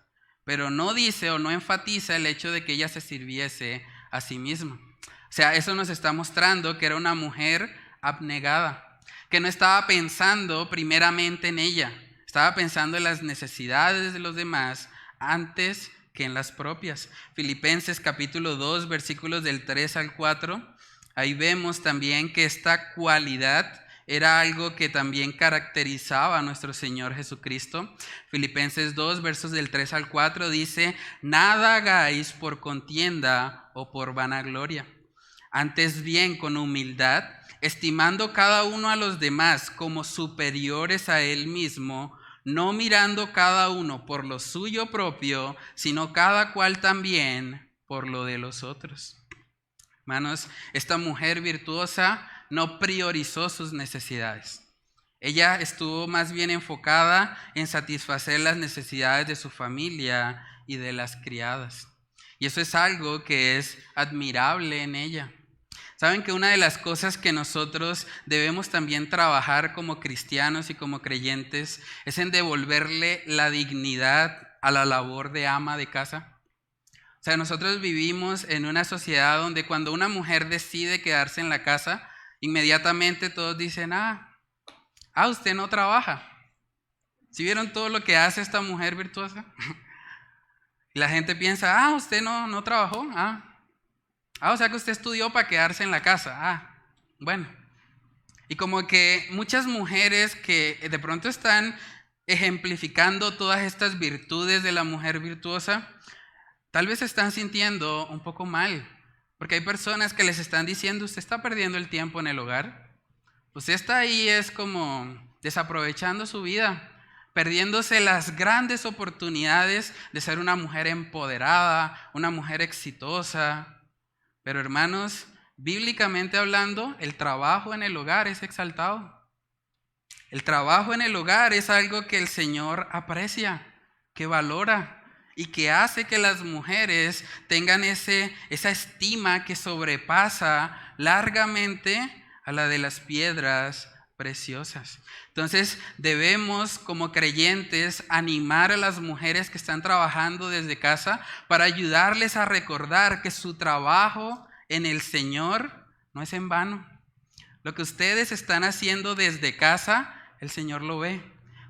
Pero no dice o no enfatiza el hecho de que ella se sirviese a sí misma. O sea, eso nos está mostrando que era una mujer abnegada, que no estaba pensando primeramente en ella, estaba pensando en las necesidades de los demás antes que en las propias. Filipenses capítulo 2, versículos del 3 al 4, ahí vemos también que esta cualidad era algo que también caracterizaba a nuestro Señor Jesucristo. Filipenses 2, versos del 3 al 4 dice: nada hagáis por contienda o por vanagloria, antes bien con humildad, estimando cada uno a los demás como superiores a él mismo, no mirando cada uno por lo suyo propio, sino cada cual también por lo de los otros. Hermanos, esta mujer virtuosa no priorizó sus necesidades. Ella estuvo más bien enfocada en satisfacer las necesidades de su familia y de las criadas. Y eso es algo que es admirable en ella. Saben que una de las cosas que nosotros debemos también trabajar como cristianos y como creyentes es en devolverle la dignidad a la labor de ama de casa. O sea, nosotros vivimos en una sociedad donde cuando una mujer decide quedarse en la casa, inmediatamente todos dicen: usted no trabaja. ¿Sí vieron todo lo que hace esta mujer virtuosa? Y la gente piensa: usted no trabajó. O sea que usted estudió para quedarse en la casa. Bueno. Y como que muchas mujeres que de pronto están ejemplificando todas estas virtudes de la mujer virtuosa, tal vez se están sintiendo un poco mal, porque hay personas que les están diciendo: usted está perdiendo el tiempo en el hogar. Usted está ahí es como desaprovechando su vida, perdiéndose las grandes oportunidades de ser una mujer empoderada, una mujer exitosa. Pero hermanos, bíblicamente hablando, el trabajo en el hogar es exaltado. El trabajo en el hogar es algo que el Señor aprecia, que valora y que hace que las mujeres tengan esa estima que sobrepasa largamente a la de las piedras preciosas. Entonces debemos como creyentes animar a las mujeres que están trabajando desde casa para ayudarles a recordar que su trabajo en el Señor no es en vano. Lo que ustedes están haciendo desde casa, el Señor lo ve.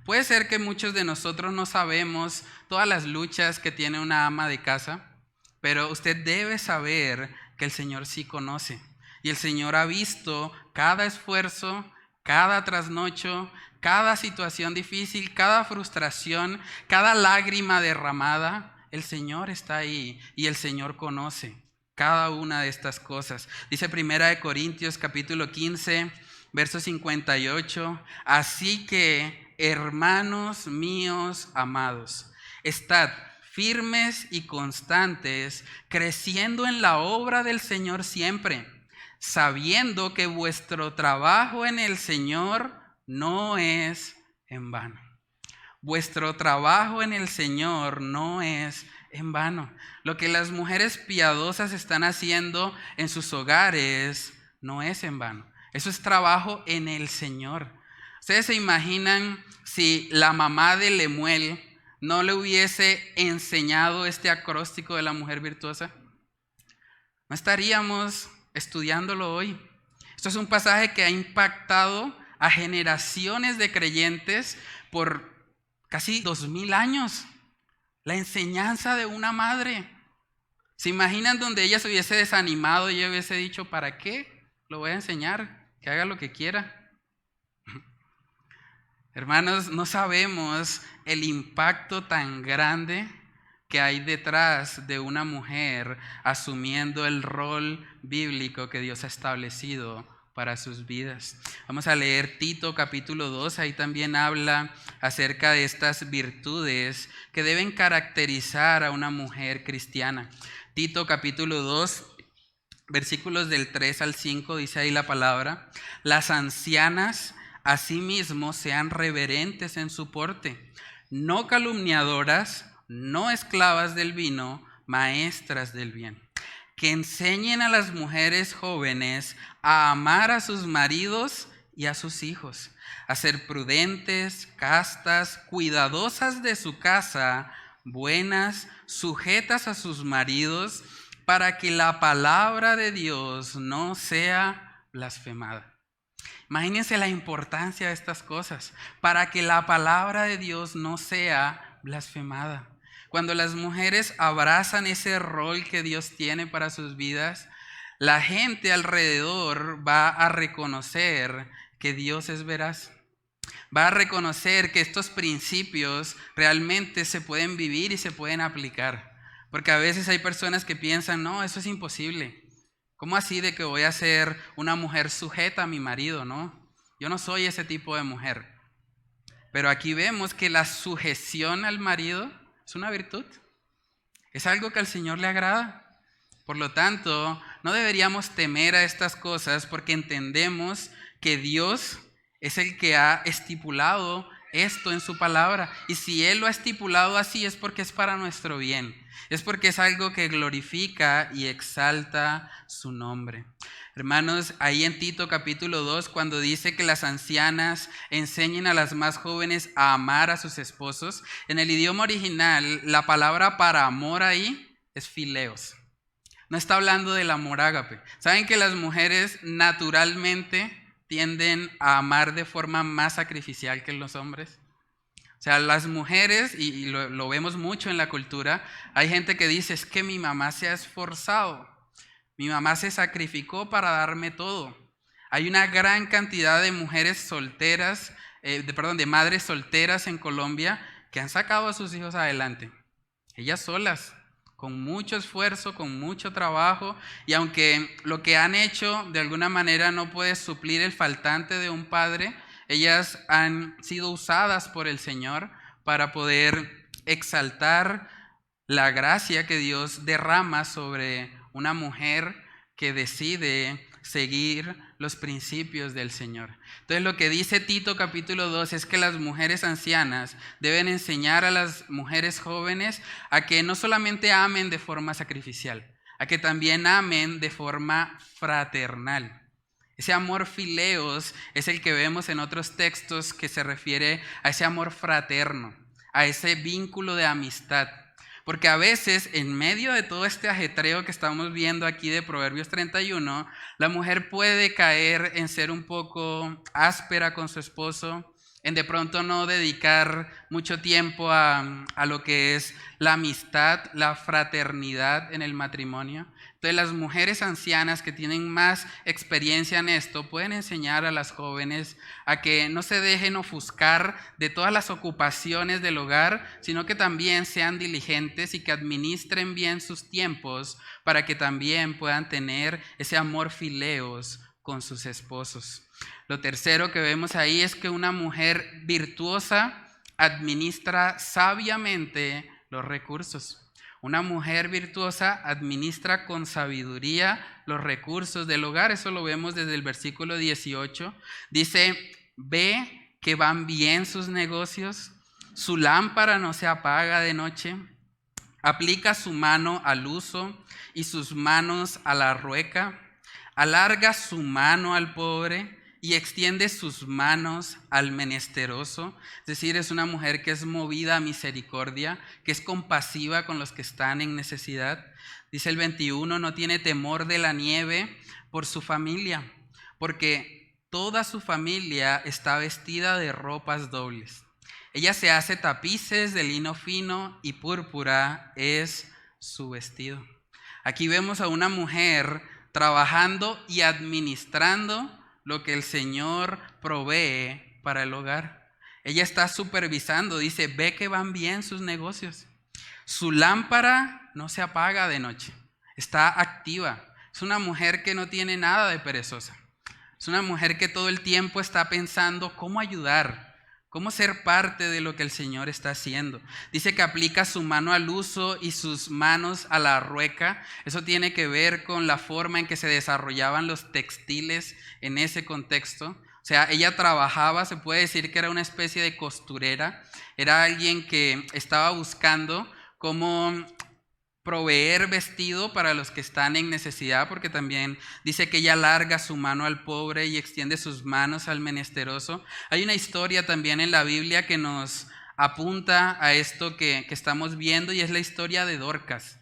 Puede ser que muchos de nosotros no sabemos todas las luchas que tiene una ama de casa, pero usted debe saber que el Señor sí conoce. Y el Señor ha visto cada esfuerzo, cada trasnocho, cada situación difícil, cada frustración, cada lágrima derramada. El Señor está ahí y el Señor conoce cada una de estas cosas. Dice 1 Corintios capítulo 15, verso 58. Así que, hermanos míos amados, estad firmes y constantes, creciendo en la obra del Señor siempre, sabiendo que vuestro trabajo en el Señor no es en vano. Vuestro trabajo en el Señor no es en vano. Lo que las mujeres piadosas están haciendo en sus hogares no es en vano. Eso es trabajo en el Señor. ¿Ustedes se imaginan si la mamá de Lemuel no le hubiese enseñado este acróstico de la mujer virtuosa? No estaríamos estudiándolo hoy. Esto es un pasaje que ha impactado a generaciones de creyentes por casi 2000 años. La enseñanza de una madre. ¿Se imaginan donde ella se hubiese desanimado y ella hubiese dicho: ¿para qué? Lo voy a enseñar, que haga lo que quiera. Hermanos, no sabemos el impacto tan grande que hay detrás de una mujer asumiendo el rol bíblico que Dios ha establecido para sus vidas. Vamos a leer Tito capítulo 2, ahí también habla acerca de estas virtudes que deben caracterizar a una mujer cristiana. Tito capítulo 2, versículos del 3 al 5, dice ahí la palabra: las ancianas asimismo sean reverentes en su porte, no calumniadoras, no esclavas del vino, maestras del bien. Que enseñen a las mujeres jóvenes a amar a sus maridos y a sus hijos, a ser prudentes, castas, cuidadosas de su casa, buenas, sujetas a sus maridos, para que la palabra de Dios no sea blasfemada. Imagínense la importancia de estas cosas, para que la palabra de Dios no sea blasfemada. Cuando las mujeres abrazan ese rol que Dios tiene para sus vidas, la gente alrededor va a reconocer que Dios es veraz. Va a reconocer que estos principios realmente se pueden vivir y se pueden aplicar. Porque a veces hay personas que piensan, no, eso es imposible. ¿Cómo así de que voy a ser una mujer sujeta a mi marido? No, yo no soy ese tipo de mujer. Pero aquí vemos que la sujeción al marido es una virtud. Es algo que al Señor le agrada. Por lo tanto, no deberíamos temer a estas cosas porque entendemos que Dios es el que ha estipulado esto en su palabra. Y si Él lo ha estipulado así es porque es para nuestro bien. Es porque es algo que glorifica y exalta su nombre. Hermanos, ahí en Tito capítulo 2, cuando dice que las ancianas enseñen a las más jóvenes a amar a sus esposos, en el idioma original la palabra para amor ahí es fileos. No está hablando del amor ágape. ¿Saben que las mujeres naturalmente tienden a amar de forma más sacrificial que los hombres? O sea, las mujeres, y lo vemos mucho en la cultura, hay gente que dice, es que mi mamá se ha esforzado. Mi mamá se sacrificó para darme todo. Hay una gran cantidad de mujeres solteras, de madres solteras en Colombia que han sacado a sus hijos adelante. Ellas solas, con mucho esfuerzo, con mucho trabajo. Y aunque lo que han hecho de alguna manera no puede suplir el faltante de un padre, ellas han sido usadas por el Señor para poder exaltar la gracia que Dios derrama sobre una mujer que decide seguir los principios del Señor. Entonces lo que dice Tito capítulo 2 es que las mujeres ancianas deben enseñar a las mujeres jóvenes a que no solamente amen de forma sacrificial, a que también amen de forma fraternal. Ese amor fileos es el que vemos en otros textos que se refiere a ese amor fraterno, a ese vínculo de amistad. Porque a veces, en medio de todo este ajetreo que estamos viendo aquí de Proverbios 31, la mujer puede caer en ser un poco áspera con su esposo, en de pronto no dedicar mucho tiempo a lo que es la amistad, la fraternidad en el matrimonio. Entonces las mujeres ancianas que tienen más experiencia en esto pueden enseñar a las jóvenes a que no se dejen ofuscar de todas las ocupaciones del hogar, sino que también sean diligentes y que administren bien sus tiempos para que también puedan tener ese amor fileos con sus esposos. Lo tercero que vemos ahí es que una mujer virtuosa administra sabiamente los recursos. Una mujer virtuosa administra con sabiduría los recursos del hogar. Eso lo vemos desde el versículo 18. Dice, ve que van bien sus negocios, su lámpara no se apaga de noche, aplica su mano al uso y sus manos a la rueca, alarga su mano al pobre y extiende sus manos al menesteroso. Es decir, es una mujer que es movida a misericordia, que es compasiva con los que están en necesidad. Dice el 21, no tiene temor de la nieve por su familia, porque toda su familia está vestida de ropas dobles. Ella se hace tapices de lino fino y púrpura es su vestido. Aquí vemos a una mujer trabajando y administrando lo que el Señor provee para el hogar. Ella está supervisando, dice, ve que van bien sus negocios. Su lámpara no se apaga de noche, está activa. Es una mujer que no tiene nada de perezosa. Es una mujer que todo el tiempo está pensando cómo ayudar, cómo ser parte de lo que el Señor está haciendo. Dice que aplica su mano al uso y sus manos a la rueca. Eso tiene que ver con la forma en que se desarrollaban los textiles en ese contexto. O sea, ella trabajaba, se puede decir que era una especie de costurera. Era alguien que estaba buscando cómo proveer vestido para los que están en necesidad, porque también dice que ella alarga su mano al pobre y extiende sus manos al menesteroso. Hay una historia también en la Biblia que nos apunta a esto que estamos viendo, y es la historia de Dorcas.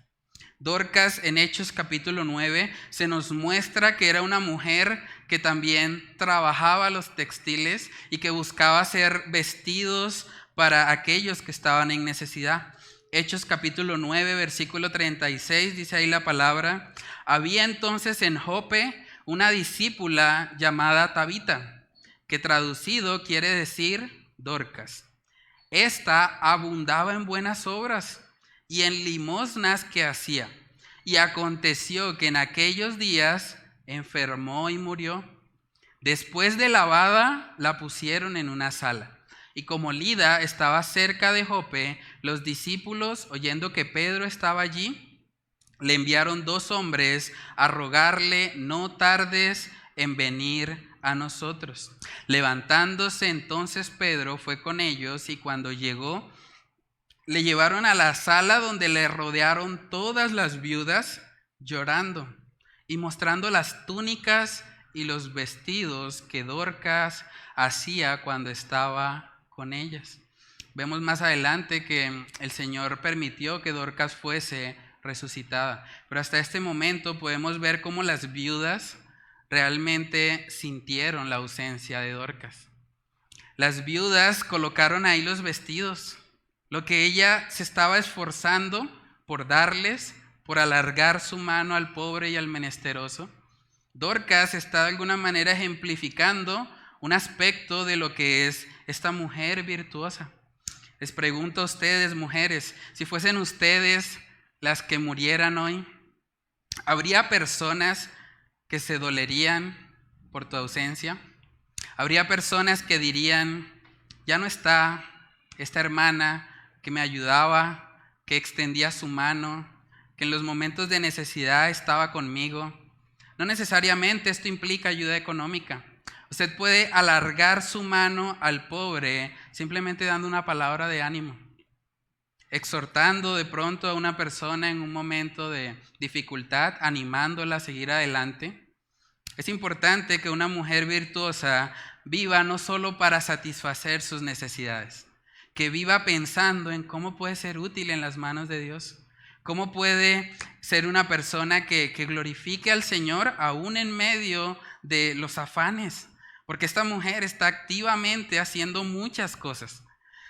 Dorcas, en Hechos capítulo 9, se nos muestra que era una mujer que también trabajaba los textiles y que buscaba hacer vestidos para aquellos que estaban en necesidad. Hechos capítulo 9, versículo 36, dice ahí la palabra: había entonces en Jope una discípula llamada Tabita, que traducido quiere decir Dorcas. Esta abundaba en buenas obras y en limosnas que hacía. Y aconteció que en aquellos días enfermó y murió. Después de lavada, la pusieron en una sala. Y como Lida estaba cerca de Jope, los discípulos, oyendo que Pedro estaba allí, le enviaron 2 hombres a rogarle: no tardes en venir a nosotros. Levantándose entonces Pedro fue con ellos, y cuando llegó, le llevaron a la sala donde le rodearon todas las viudas llorando y mostrando las túnicas y los vestidos que Dorcas hacía cuando estaba con ellas. Vemos más adelante que el Señor permitió que Dorcas fuese resucitada, pero hasta este momento podemos ver cómo las viudas realmente sintieron la ausencia de Dorcas. Las viudas colocaron ahí los vestidos, lo que ella se estaba esforzando por darles, por alargar su mano al pobre y al menesteroso. Dorcas está de alguna manera ejemplificando un aspecto de lo que es esta mujer virtuosa. Les pregunto a ustedes, mujeres, si fuesen ustedes las que murieran hoy, ¿habría personas que se dolerían por tu ausencia? ¿Habría personas que dirían: ya no está esta hermana que me ayudaba, que extendía su mano, que en los momentos de necesidad estaba conmigo? No necesariamente esto implica ayuda económica. Usted puede alargar su mano al pobre simplemente dando una palabra de ánimo, exhortando de pronto a una persona en un momento de dificultad, animándola a seguir adelante. Es importante que una mujer virtuosa viva no solo para satisfacer sus necesidades, que viva pensando en cómo puede ser útil en las manos de Dios, cómo puede ser una persona que glorifique al Señor aún en medio de los afanes, porque esta mujer está activamente haciendo muchas cosas.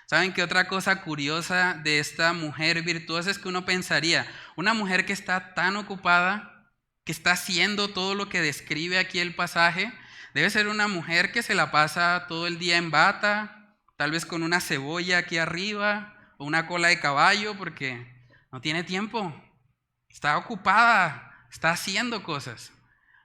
¿Saben qué otra cosa curiosa de esta mujer virtuosa es que uno pensaría, una mujer que está tan ocupada, que está haciendo todo lo que describe aquí el pasaje, debe ser una mujer que se la pasa todo el día en bata, tal vez con una cebolla aquí arriba o una cola de caballo, porque no tiene tiempo, está ocupada, está haciendo cosas.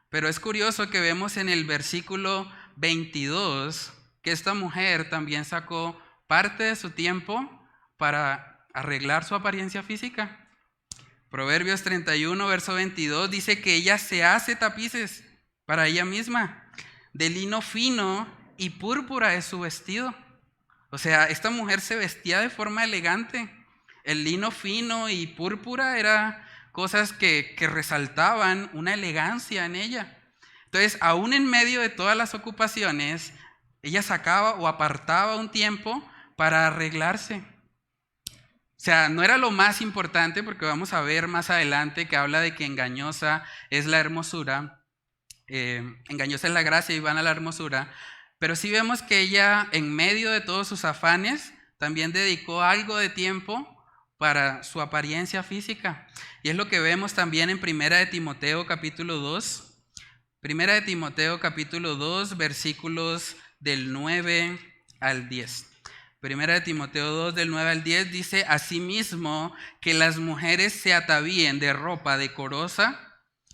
Pero es curioso que vemos en el versículo 22 que esta mujer también sacó parte de su tiempo para arreglar su apariencia física. Proverbios 31, verso 22 dice que ella se hace tapices para ella misma, de lino fino y púrpura es su vestido. O sea, esta mujer se vestía de forma elegante. El lino fino y púrpura eran cosas que resaltaban una elegancia en ella. Entonces, aún en medio de todas las ocupaciones, ella sacaba o apartaba un tiempo para arreglarse. O sea, no era lo más importante, porque vamos a ver más adelante que habla de que engañosa es la hermosura, engañosa es la gracia y vana a la hermosura, pero sí vemos que ella, en medio de todos sus afanes, también dedicó algo de tiempo para su apariencia física. Y es lo que vemos también en Primera de Timoteo capítulo 2. Primera de Timoteo capítulo 2, versículos del 9 al 10. Primera de Timoteo 2, del 9 al 10 dice: asimismo, que las mujeres se atavíen de ropa decorosa,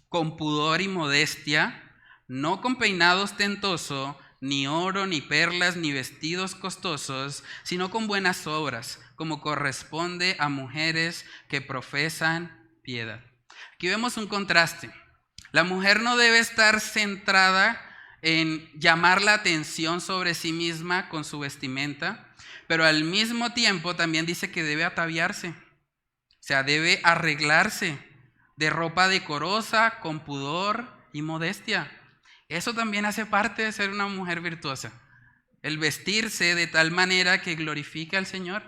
con pudor y modestia, no con peinado ostentoso, ni oro, ni perlas, ni vestidos costosos, sino con buenas obras, como corresponde a mujeres que profesan piedad. Aquí vemos un contraste. La mujer no debe estar centrada en llamar la atención sobre sí misma con su vestimenta, pero al mismo tiempo también dice que debe ataviarse, o sea, debe arreglarse de ropa decorosa, con pudor y modestia. Eso también hace parte de ser una mujer virtuosa, el vestirse de tal manera que glorifique al Señor.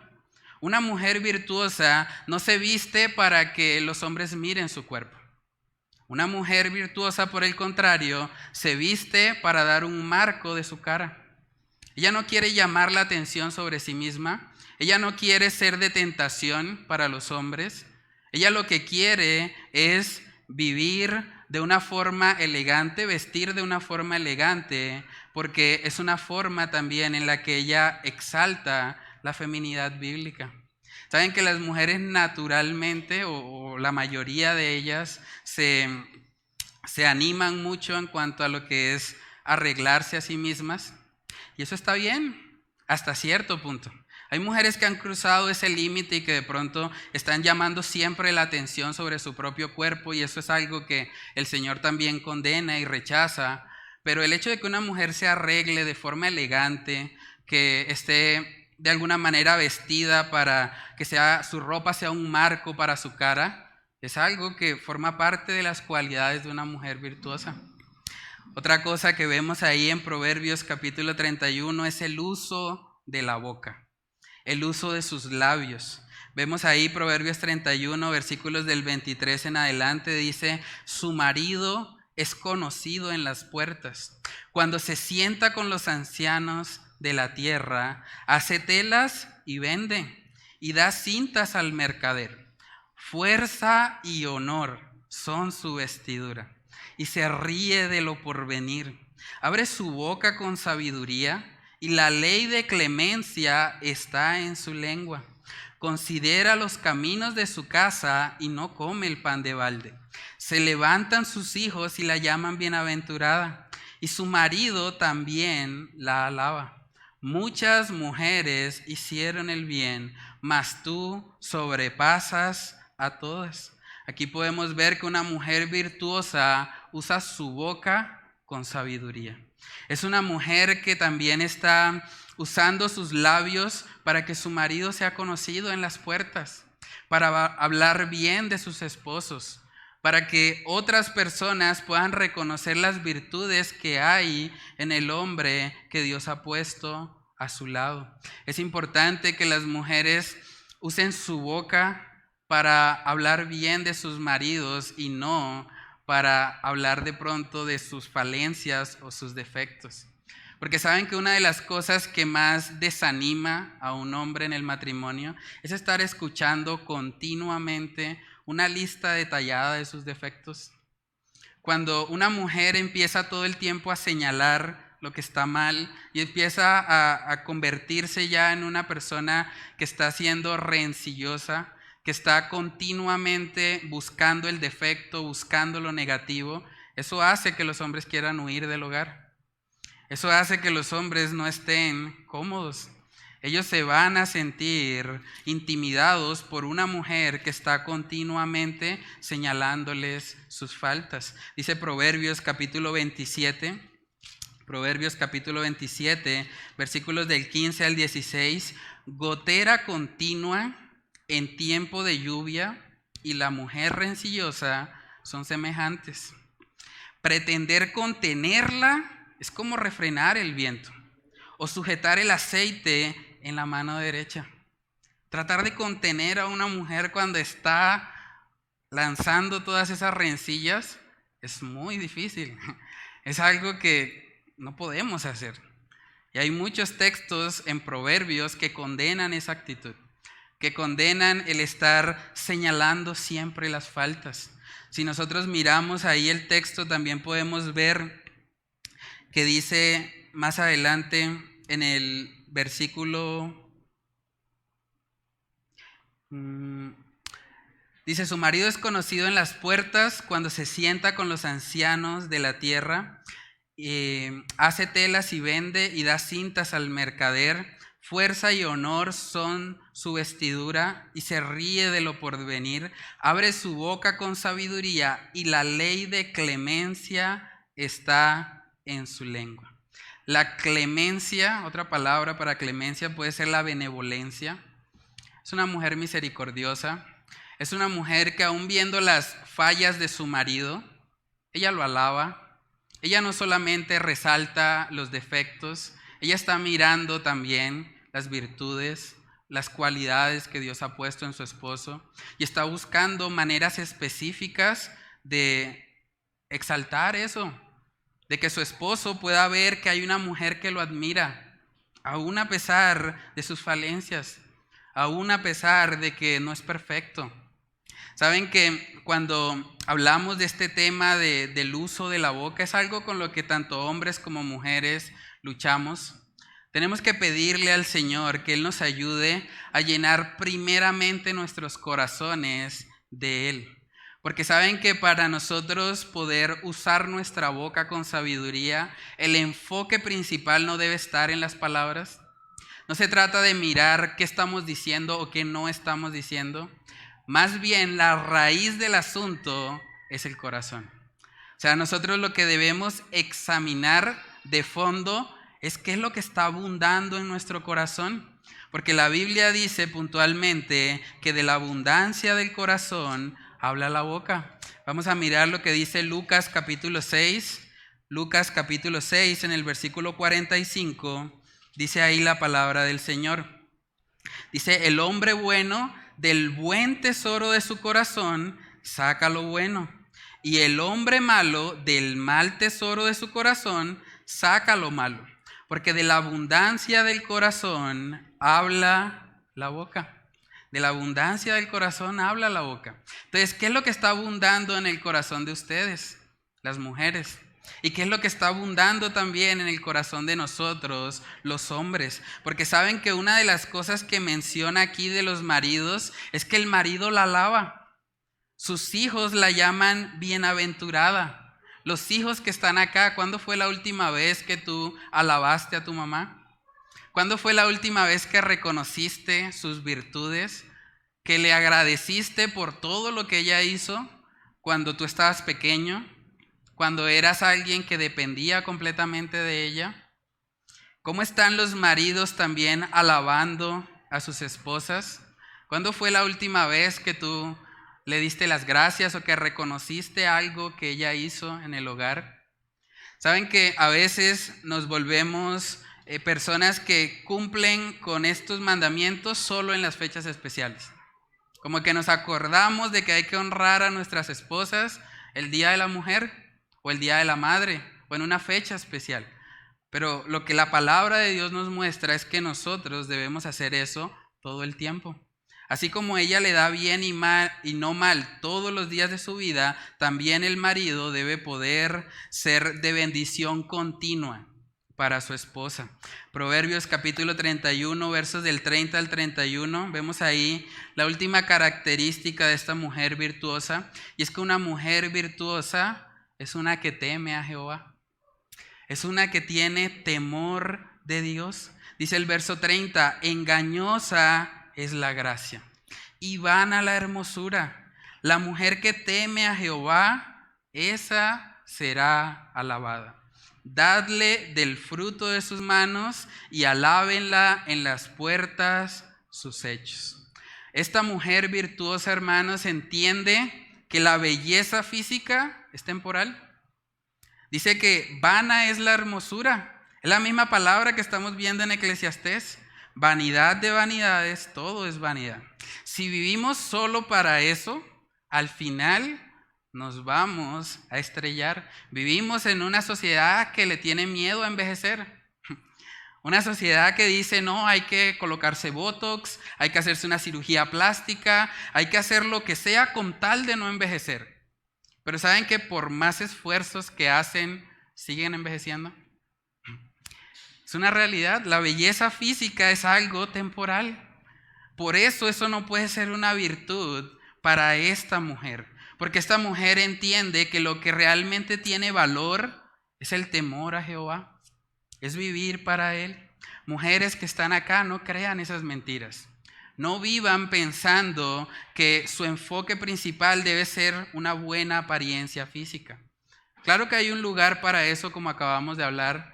Una mujer virtuosa no se viste para que los hombres miren su cuerpo. Una mujer virtuosa, por el contrario, se viste para dar un marco de su cara. Ella no quiere llamar la atención sobre sí misma. Ella no quiere ser de tentación para los hombres. Ella lo que quiere es vivir de una forma elegante, vestir de una forma elegante, porque es una forma también en la que ella exalta la feminidad bíblica. Saben que las mujeres naturalmente, o la mayoría de ellas, se animan mucho en cuanto a lo que es arreglarse a sí mismas. Y eso está bien, hasta cierto punto. Hay mujeres que han cruzado ese límite y que de pronto están llamando siempre la atención sobre su propio cuerpo, y eso es algo que el Señor también condena y rechaza. Pero el hecho de que una mujer se arregle de forma elegante, que esté de alguna manera vestida para que su ropa sea un marco para su cara, es algo que forma parte de las cualidades de una mujer virtuosa. Otra cosa que vemos ahí en Proverbios capítulo 31 es el uso de la boca, el uso de sus labios. Vemos ahí Proverbios 31, versículos del 23 en adelante, dice: su marido es conocido en las puertas. Cuando se sienta con los ancianos de la tierra, hace telas y vende, y da cintas al mercader. Fuerza y honor son su vestidura, y se ríe de lo porvenir. Abre su boca con sabiduría, y la ley de clemencia está en su lengua. Considera los caminos de su casa y no come el pan de balde. Se levantan sus hijos y la llaman bienaventurada, y su marido también la alaba. Muchas mujeres hicieron el bien, mas tú sobrepasas a todas. Aquí podemos ver que una mujer virtuosa usa su boca con sabiduría. Es una mujer que también está usando sus labios para que su marido sea conocido en las puertas, para hablar bien de sus esposos, para que otras personas puedan reconocer las virtudes que hay en el hombre que Dios ha puesto a su lado. Es importante que las mujeres usen su boca para hablar bien de sus maridos y no para hablar de pronto de sus falencias o sus defectos. Porque saben que una de las cosas que más desanima a un hombre en el matrimonio es estar escuchando continuamente una lista detallada de sus defectos. Cuando una mujer empieza todo el tiempo a señalar lo que está mal y empieza a convertirse ya en una persona que está siendo rencillosa, que está continuamente buscando el defecto, buscando lo negativo, eso hace que los hombres quieran huir del hogar. Eso hace que los hombres no estén cómodos. Ellos se van a sentir intimidados por una mujer que está continuamente señalándoles sus faltas. Dice Proverbios capítulo 27, versículos del 15 al 16, gotera continua en tiempo de lluvia y la mujer rencillosa son semejantes. Pretender contenerla es como refrenar el viento o sujetar el aceite en la mano derecha. Tratar de contener a una mujer cuando está lanzando todas esas rencillas es muy difícil. Es algo que no podemos hacer. Y hay muchos textos en Proverbios que condenan esa actitud, que condenan el estar señalando siempre las faltas. Si nosotros miramos ahí el texto, también podemos ver que dice más adelante en el versículo, dice: su marido es conocido en las puertas cuando se sienta con los ancianos de la tierra, hace telas y vende y da cintas al mercader. Fuerza y honor son su vestidura y se ríe de lo porvenir. Abre su boca con sabiduría y la ley de clemencia está en su lengua. La clemencia, otra palabra para clemencia puede ser la benevolencia. Es una mujer misericordiosa. Es una mujer que aún viendo las fallas de su marido, ella lo alaba. Ella no solamente resalta los defectos, ella está mirando también las virtudes, las cualidades que Dios ha puesto en su esposo y está buscando maneras específicas de exaltar eso, de que su esposo pueda ver que hay una mujer que lo admira, aún a pesar de sus falencias, aún a pesar de que no es perfecto. Saben que cuando hablamos de este tema del uso de la boca, es algo con lo que tanto hombres como mujeres luchamos. Tenemos que pedirle al Señor que Él nos ayude a llenar primeramente nuestros corazones de Él. Porque saben que para nosotros poder usar nuestra boca con sabiduría, el enfoque principal no debe estar en las palabras. No se trata de mirar qué estamos diciendo o qué no estamos diciendo. Más bien, la raíz del asunto es el corazón. O sea, nosotros lo que debemos examinar de fondo es qué es lo que está abundando en nuestro corazón. Porque la Biblia dice puntualmente que de la abundancia del corazón habla la boca. Vamos a mirar lo que dice Lucas capítulo 6. Lucas capítulo 6 en el versículo 45, dice ahí la palabra del Señor. Dice, el hombre bueno del buen tesoro de su corazón saca lo bueno, y el hombre malo del mal tesoro de su corazón saca lo malo, porque de la abundancia del corazón habla la boca. De la abundancia del corazón habla la boca. Entonces, ¿qué es lo que está abundando en el corazón de ustedes, las mujeres? ¿Y qué es lo que está abundando también en el corazón de nosotros, los hombres? Porque saben que una de las cosas que menciona aquí de los maridos es que el marido la alaba. Sus hijos la llaman bienaventurada. Los hijos que están acá, ¿cuándo fue la última vez que tú alabaste a tu mamá? ¿Cuándo fue la última vez que reconociste sus virtudes? ¿Que le agradeciste por todo lo que ella hizo cuando tú estabas pequeño? Cuando eras alguien que dependía completamente de ella. ¿Cómo están los maridos también alabando a sus esposas? ¿Cuándo fue la última vez que tú le diste las gracias o que reconociste algo que ella hizo en el hogar? Saben que a veces nos volvemos personas que cumplen con estos mandamientos solo en las fechas especiales. Como que nos acordamos de que hay que honrar a nuestras esposas el Día de la Mujer o el Día de la Madre, o en una fecha especial. Pero lo que la palabra de Dios nos muestra es que nosotros debemos hacer eso todo el tiempo. Así como ella le da bien y mal y no mal todos los días de su vida, también el marido debe poder ser de bendición continua para su esposa. Proverbios capítulo 31, versos del 30 al 31, vemos ahí la última característica de esta mujer virtuosa, y es que una mujer virtuosa es una que teme a Jehová. Es una que tiene temor de Dios. Dice el verso 30, engañosa es la gracia y vana la hermosura. La mujer que teme a Jehová, esa será alabada. Dadle del fruto de sus manos y alábenla en las puertas sus hechos. Esta mujer virtuosa, hermanos, entiende que la belleza física es temporal. Dice que vana es la hermosura. Es la misma palabra que estamos viendo en Eclesiastés. Vanidad de vanidades, todo es vanidad. Si vivimos solo para eso, al final nos vamos a estrellar. Vivimos en una sociedad que le tiene miedo a envejecer. Una sociedad que dice, no, hay que colocarse botox, hay que hacerse una cirugía plástica, hay que hacer lo que sea con tal de no envejecer. Pero ¿saben que por más esfuerzos que hacen, siguen envejeciendo? Es una realidad. La belleza física es algo temporal. Por eso no puede ser una virtud para esta mujer. Porque esta mujer entiende que lo que realmente tiene valor Es el temor a Jehová, es vivir para Él. Mujeres que están acá, no crean esas mentiras. No vivan pensando que su enfoque principal debe ser una buena apariencia física. Claro que hay un lugar para eso, como acabamos de hablar,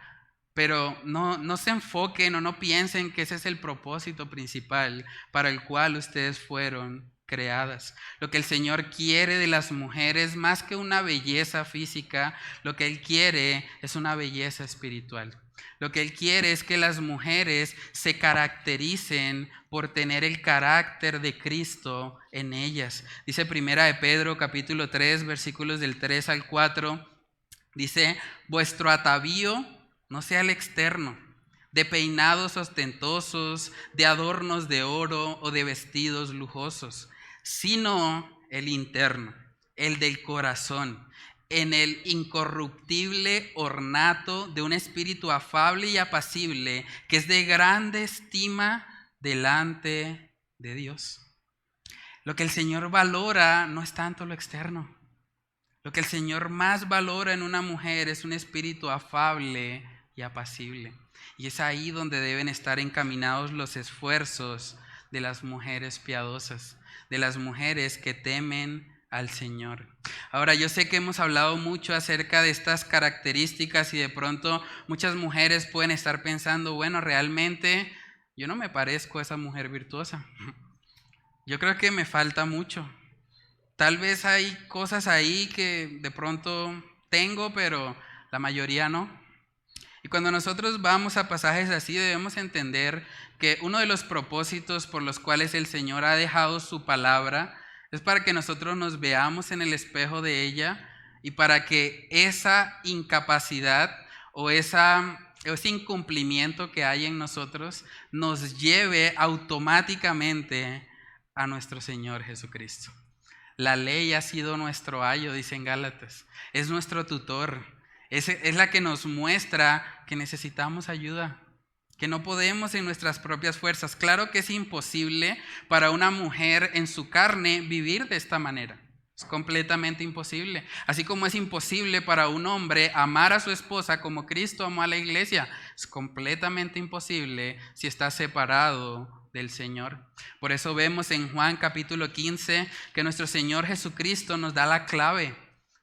pero no se enfoquen o no piensen que ese es el propósito principal para el cual ustedes fueron creadas. Lo que el Señor quiere de las mujeres, más que una belleza física, lo que Él quiere es una belleza espiritual. Lo que Él quiere es que las mujeres se caractericen por tener el carácter de Cristo en ellas. Dice Primera de Pedro capítulo 3, versículos del 3 al 4, dice: vuestro atavío no sea el externo, de peinados ostentosos, de adornos de oro o de vestidos lujosos, sino el interno, el del corazón, en el incorruptible ornato de un espíritu afable y apacible, que es de grande estima delante de Dios. Lo que el Señor valora no es tanto lo externo. Lo que el Señor más valora en una mujer es un espíritu afable y apacible. Y es ahí donde deben estar encaminados los esfuerzos de las mujeres piadosas, de las mujeres que temen al Señor. Ahora, yo sé que hemos hablado mucho acerca de estas características y de pronto muchas mujeres pueden estar pensando, bueno, realmente yo no me parezco a esa mujer virtuosa. Yo creo que me falta mucho. Tal vez hay cosas ahí que de pronto tengo, pero la mayoría no. Y cuando nosotros vamos a pasajes así, debemos entender que uno de los propósitos por los cuales el Señor ha dejado su palabra es para que nosotros nos veamos en el espejo de ella y para que esa incapacidad o ese incumplimiento que hay en nosotros nos lleve automáticamente a nuestro Señor Jesucristo. La ley ha sido nuestro ayo, dice en Gálatas. Es nuestro tutor. Es la que nos muestra que necesitamos ayuda, que no podemos en nuestras propias fuerzas. Claro que es imposible para una mujer en su carne vivir de esta manera. Es completamente imposible. Así como es imposible para un hombre amar a su esposa como Cristo amó a la iglesia. Es completamente imposible si está separado del Señor. Por eso vemos en Juan capítulo 15 que nuestro Señor Jesucristo nos da la clave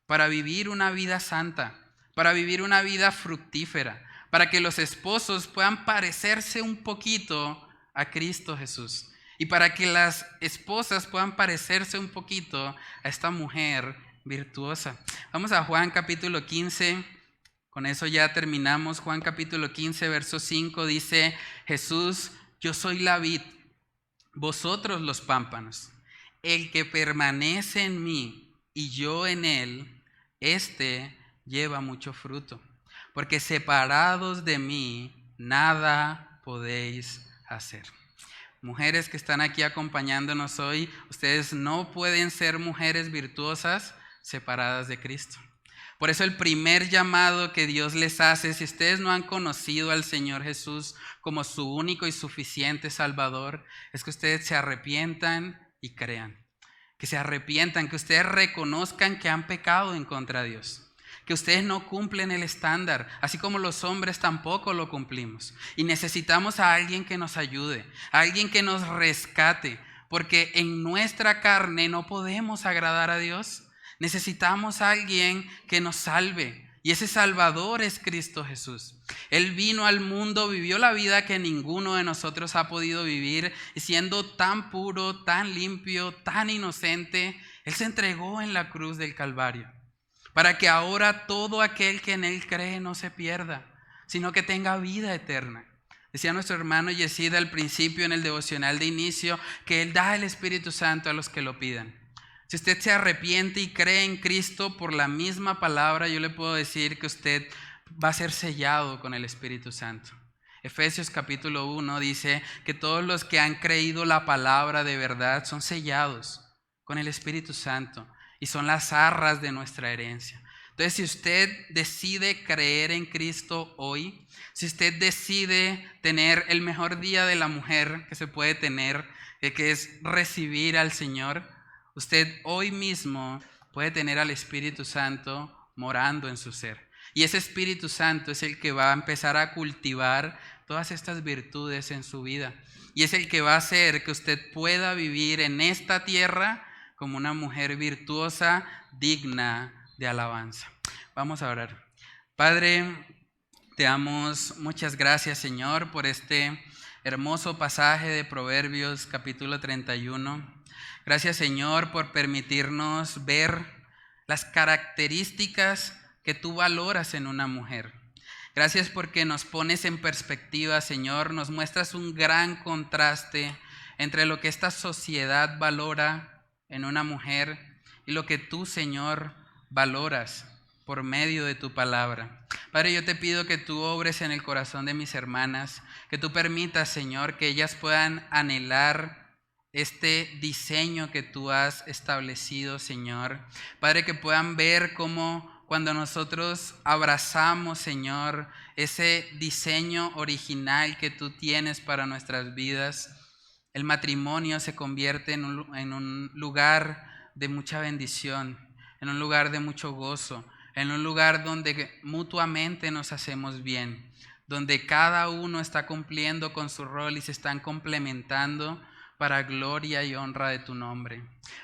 para vivir una vida santa, para vivir una vida fructífera, para que los esposos puedan parecerse un poquito a Cristo Jesús y para que las esposas puedan parecerse un poquito a esta mujer virtuosa. Vamos a Juan capítulo 15, con eso ya terminamos. Juan capítulo 15, verso 5 dice: Jesús, yo soy la vid, vosotros los pámpanos. El que permanece en mí y yo en él, este lleva mucho fruto, porque separados de mí nada podéis hacer. Mujeres que están aquí acompañándonos hoy, ustedes no pueden ser mujeres virtuosas separadas de Cristo. Por eso el primer llamado que Dios les hace, si ustedes no han conocido al Señor Jesús como su único y suficiente Salvador, es que ustedes se arrepientan y crean. Que se arrepientan, que ustedes reconozcan que han pecado en contra de Dios. Que ustedes no cumplen el estándar, así como los hombres tampoco lo cumplimos. Y necesitamos a alguien que nos ayude, a alguien que nos rescate, porque en nuestra carne no podemos agradar a Dios. Necesitamos a alguien que nos salve, y ese Salvador es Cristo Jesús. Él vino al mundo, vivió la vida que ninguno de nosotros ha podido vivir, y siendo tan puro, tan limpio, tan inocente, Él se entregó en la cruz del Calvario, para que ahora todo aquel que en Él cree no se pierda, sino que tenga vida eterna. Decía nuestro hermano Yesida al principio en el devocional de inicio, que Él da el Espíritu Santo a los que lo pidan. Si usted se arrepiente y cree en Cristo por la misma palabra, yo le puedo decir que usted va a ser sellado con el Espíritu Santo. Efesios capítulo 1 dice que todos los que han creído la palabra de verdad son sellados con el Espíritu Santo y son las arras de nuestra herencia. Entonces, si usted decide creer en Cristo hoy, si usted decide tener el mejor día de la mujer que se puede tener, que es recibir al Señor, usted hoy mismo puede tener al Espíritu Santo morando en su ser. Y ese Espíritu Santo es el que va a empezar a cultivar todas estas virtudes en su vida. Y es el que va a hacer que usted pueda vivir en esta tierra como una mujer virtuosa, digna de alabanza. Vamos a orar. Padre, te damos muchas gracias, Señor, por este hermoso pasaje de Proverbios capítulo 31. Gracias, Señor, por permitirnos ver las características que tú valoras en una mujer. Gracias porque nos pones en perspectiva, Señor, nos muestras un gran contraste entre lo que esta sociedad valora en una mujer y lo que tú, Señor, valoras por medio de tu palabra. Padre, yo te pido que tú obres en el corazón de mis hermanas, que tú permitas, Señor, que ellas puedan anhelar este diseño que tú has establecido, Señor. Padre, que puedan ver cómo cuando nosotros abrazamos, Señor, ese diseño original que tú tienes para nuestras vidas, el matrimonio se convierte en un lugar de mucha bendición, en un lugar de mucho gozo, en un lugar donde mutuamente nos hacemos bien, donde cada uno está cumpliendo con su rol y se están complementando para gloria y honra de tu nombre.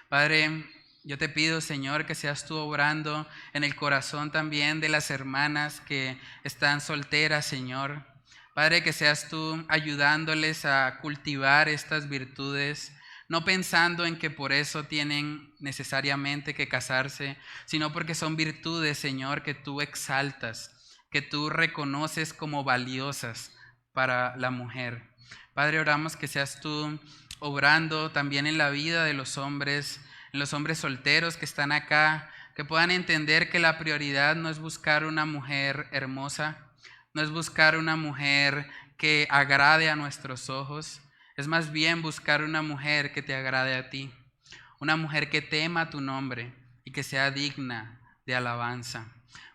Padre, yo te pido, Señor, que seas tú obrando en el corazón también de las hermanas que están solteras, Señor. Padre, que seas tú ayudándoles a cultivar estas virtudes, no pensando en que por eso tienen necesariamente que casarse, sino porque son virtudes, Señor, que tú exaltas, que tú reconoces como valiosas para la mujer. Padre, oramos que seas tú obrando también en la vida de los hombres, en los hombres solteros que están acá, que puedan entender que la prioridad no es buscar una mujer hermosa, no es buscar una mujer que agrade a nuestros ojos, es más bien buscar una mujer que te agrade a ti, una mujer que tema tu nombre y que sea digna de alabanza.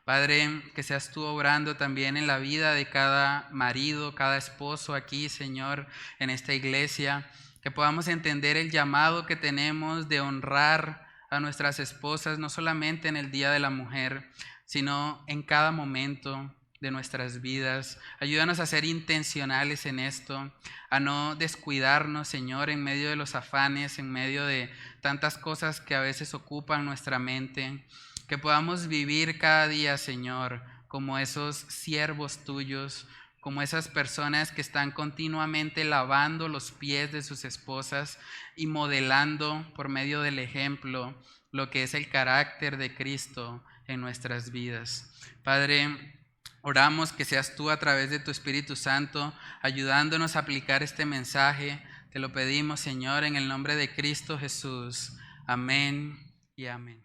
Padre, que seas tú obrando también en la vida de cada marido, cada esposo aquí, Señor, en esta iglesia, que podamos entender el llamado que tenemos de honrar a nuestras esposas, no solamente en el Día de la Mujer, sino en cada momento de nuestras vidas. Ayúdanos a ser intencionales en esto, a no descuidarnos, Señor, en medio de los afanes, en medio de tantas cosas que a veces ocupan nuestra mente. Que podamos vivir cada día, Señor, como esos siervos tuyos, como esas personas que están continuamente lavando los pies de sus esposas y modelando por medio del ejemplo lo que es el carácter de Cristo en nuestras vidas. Padre, oramos que seas tú a través de tu Espíritu Santo ayudándonos a aplicar este mensaje. Te lo pedimos, Señor, en el nombre de Cristo Jesús. Amén y amén.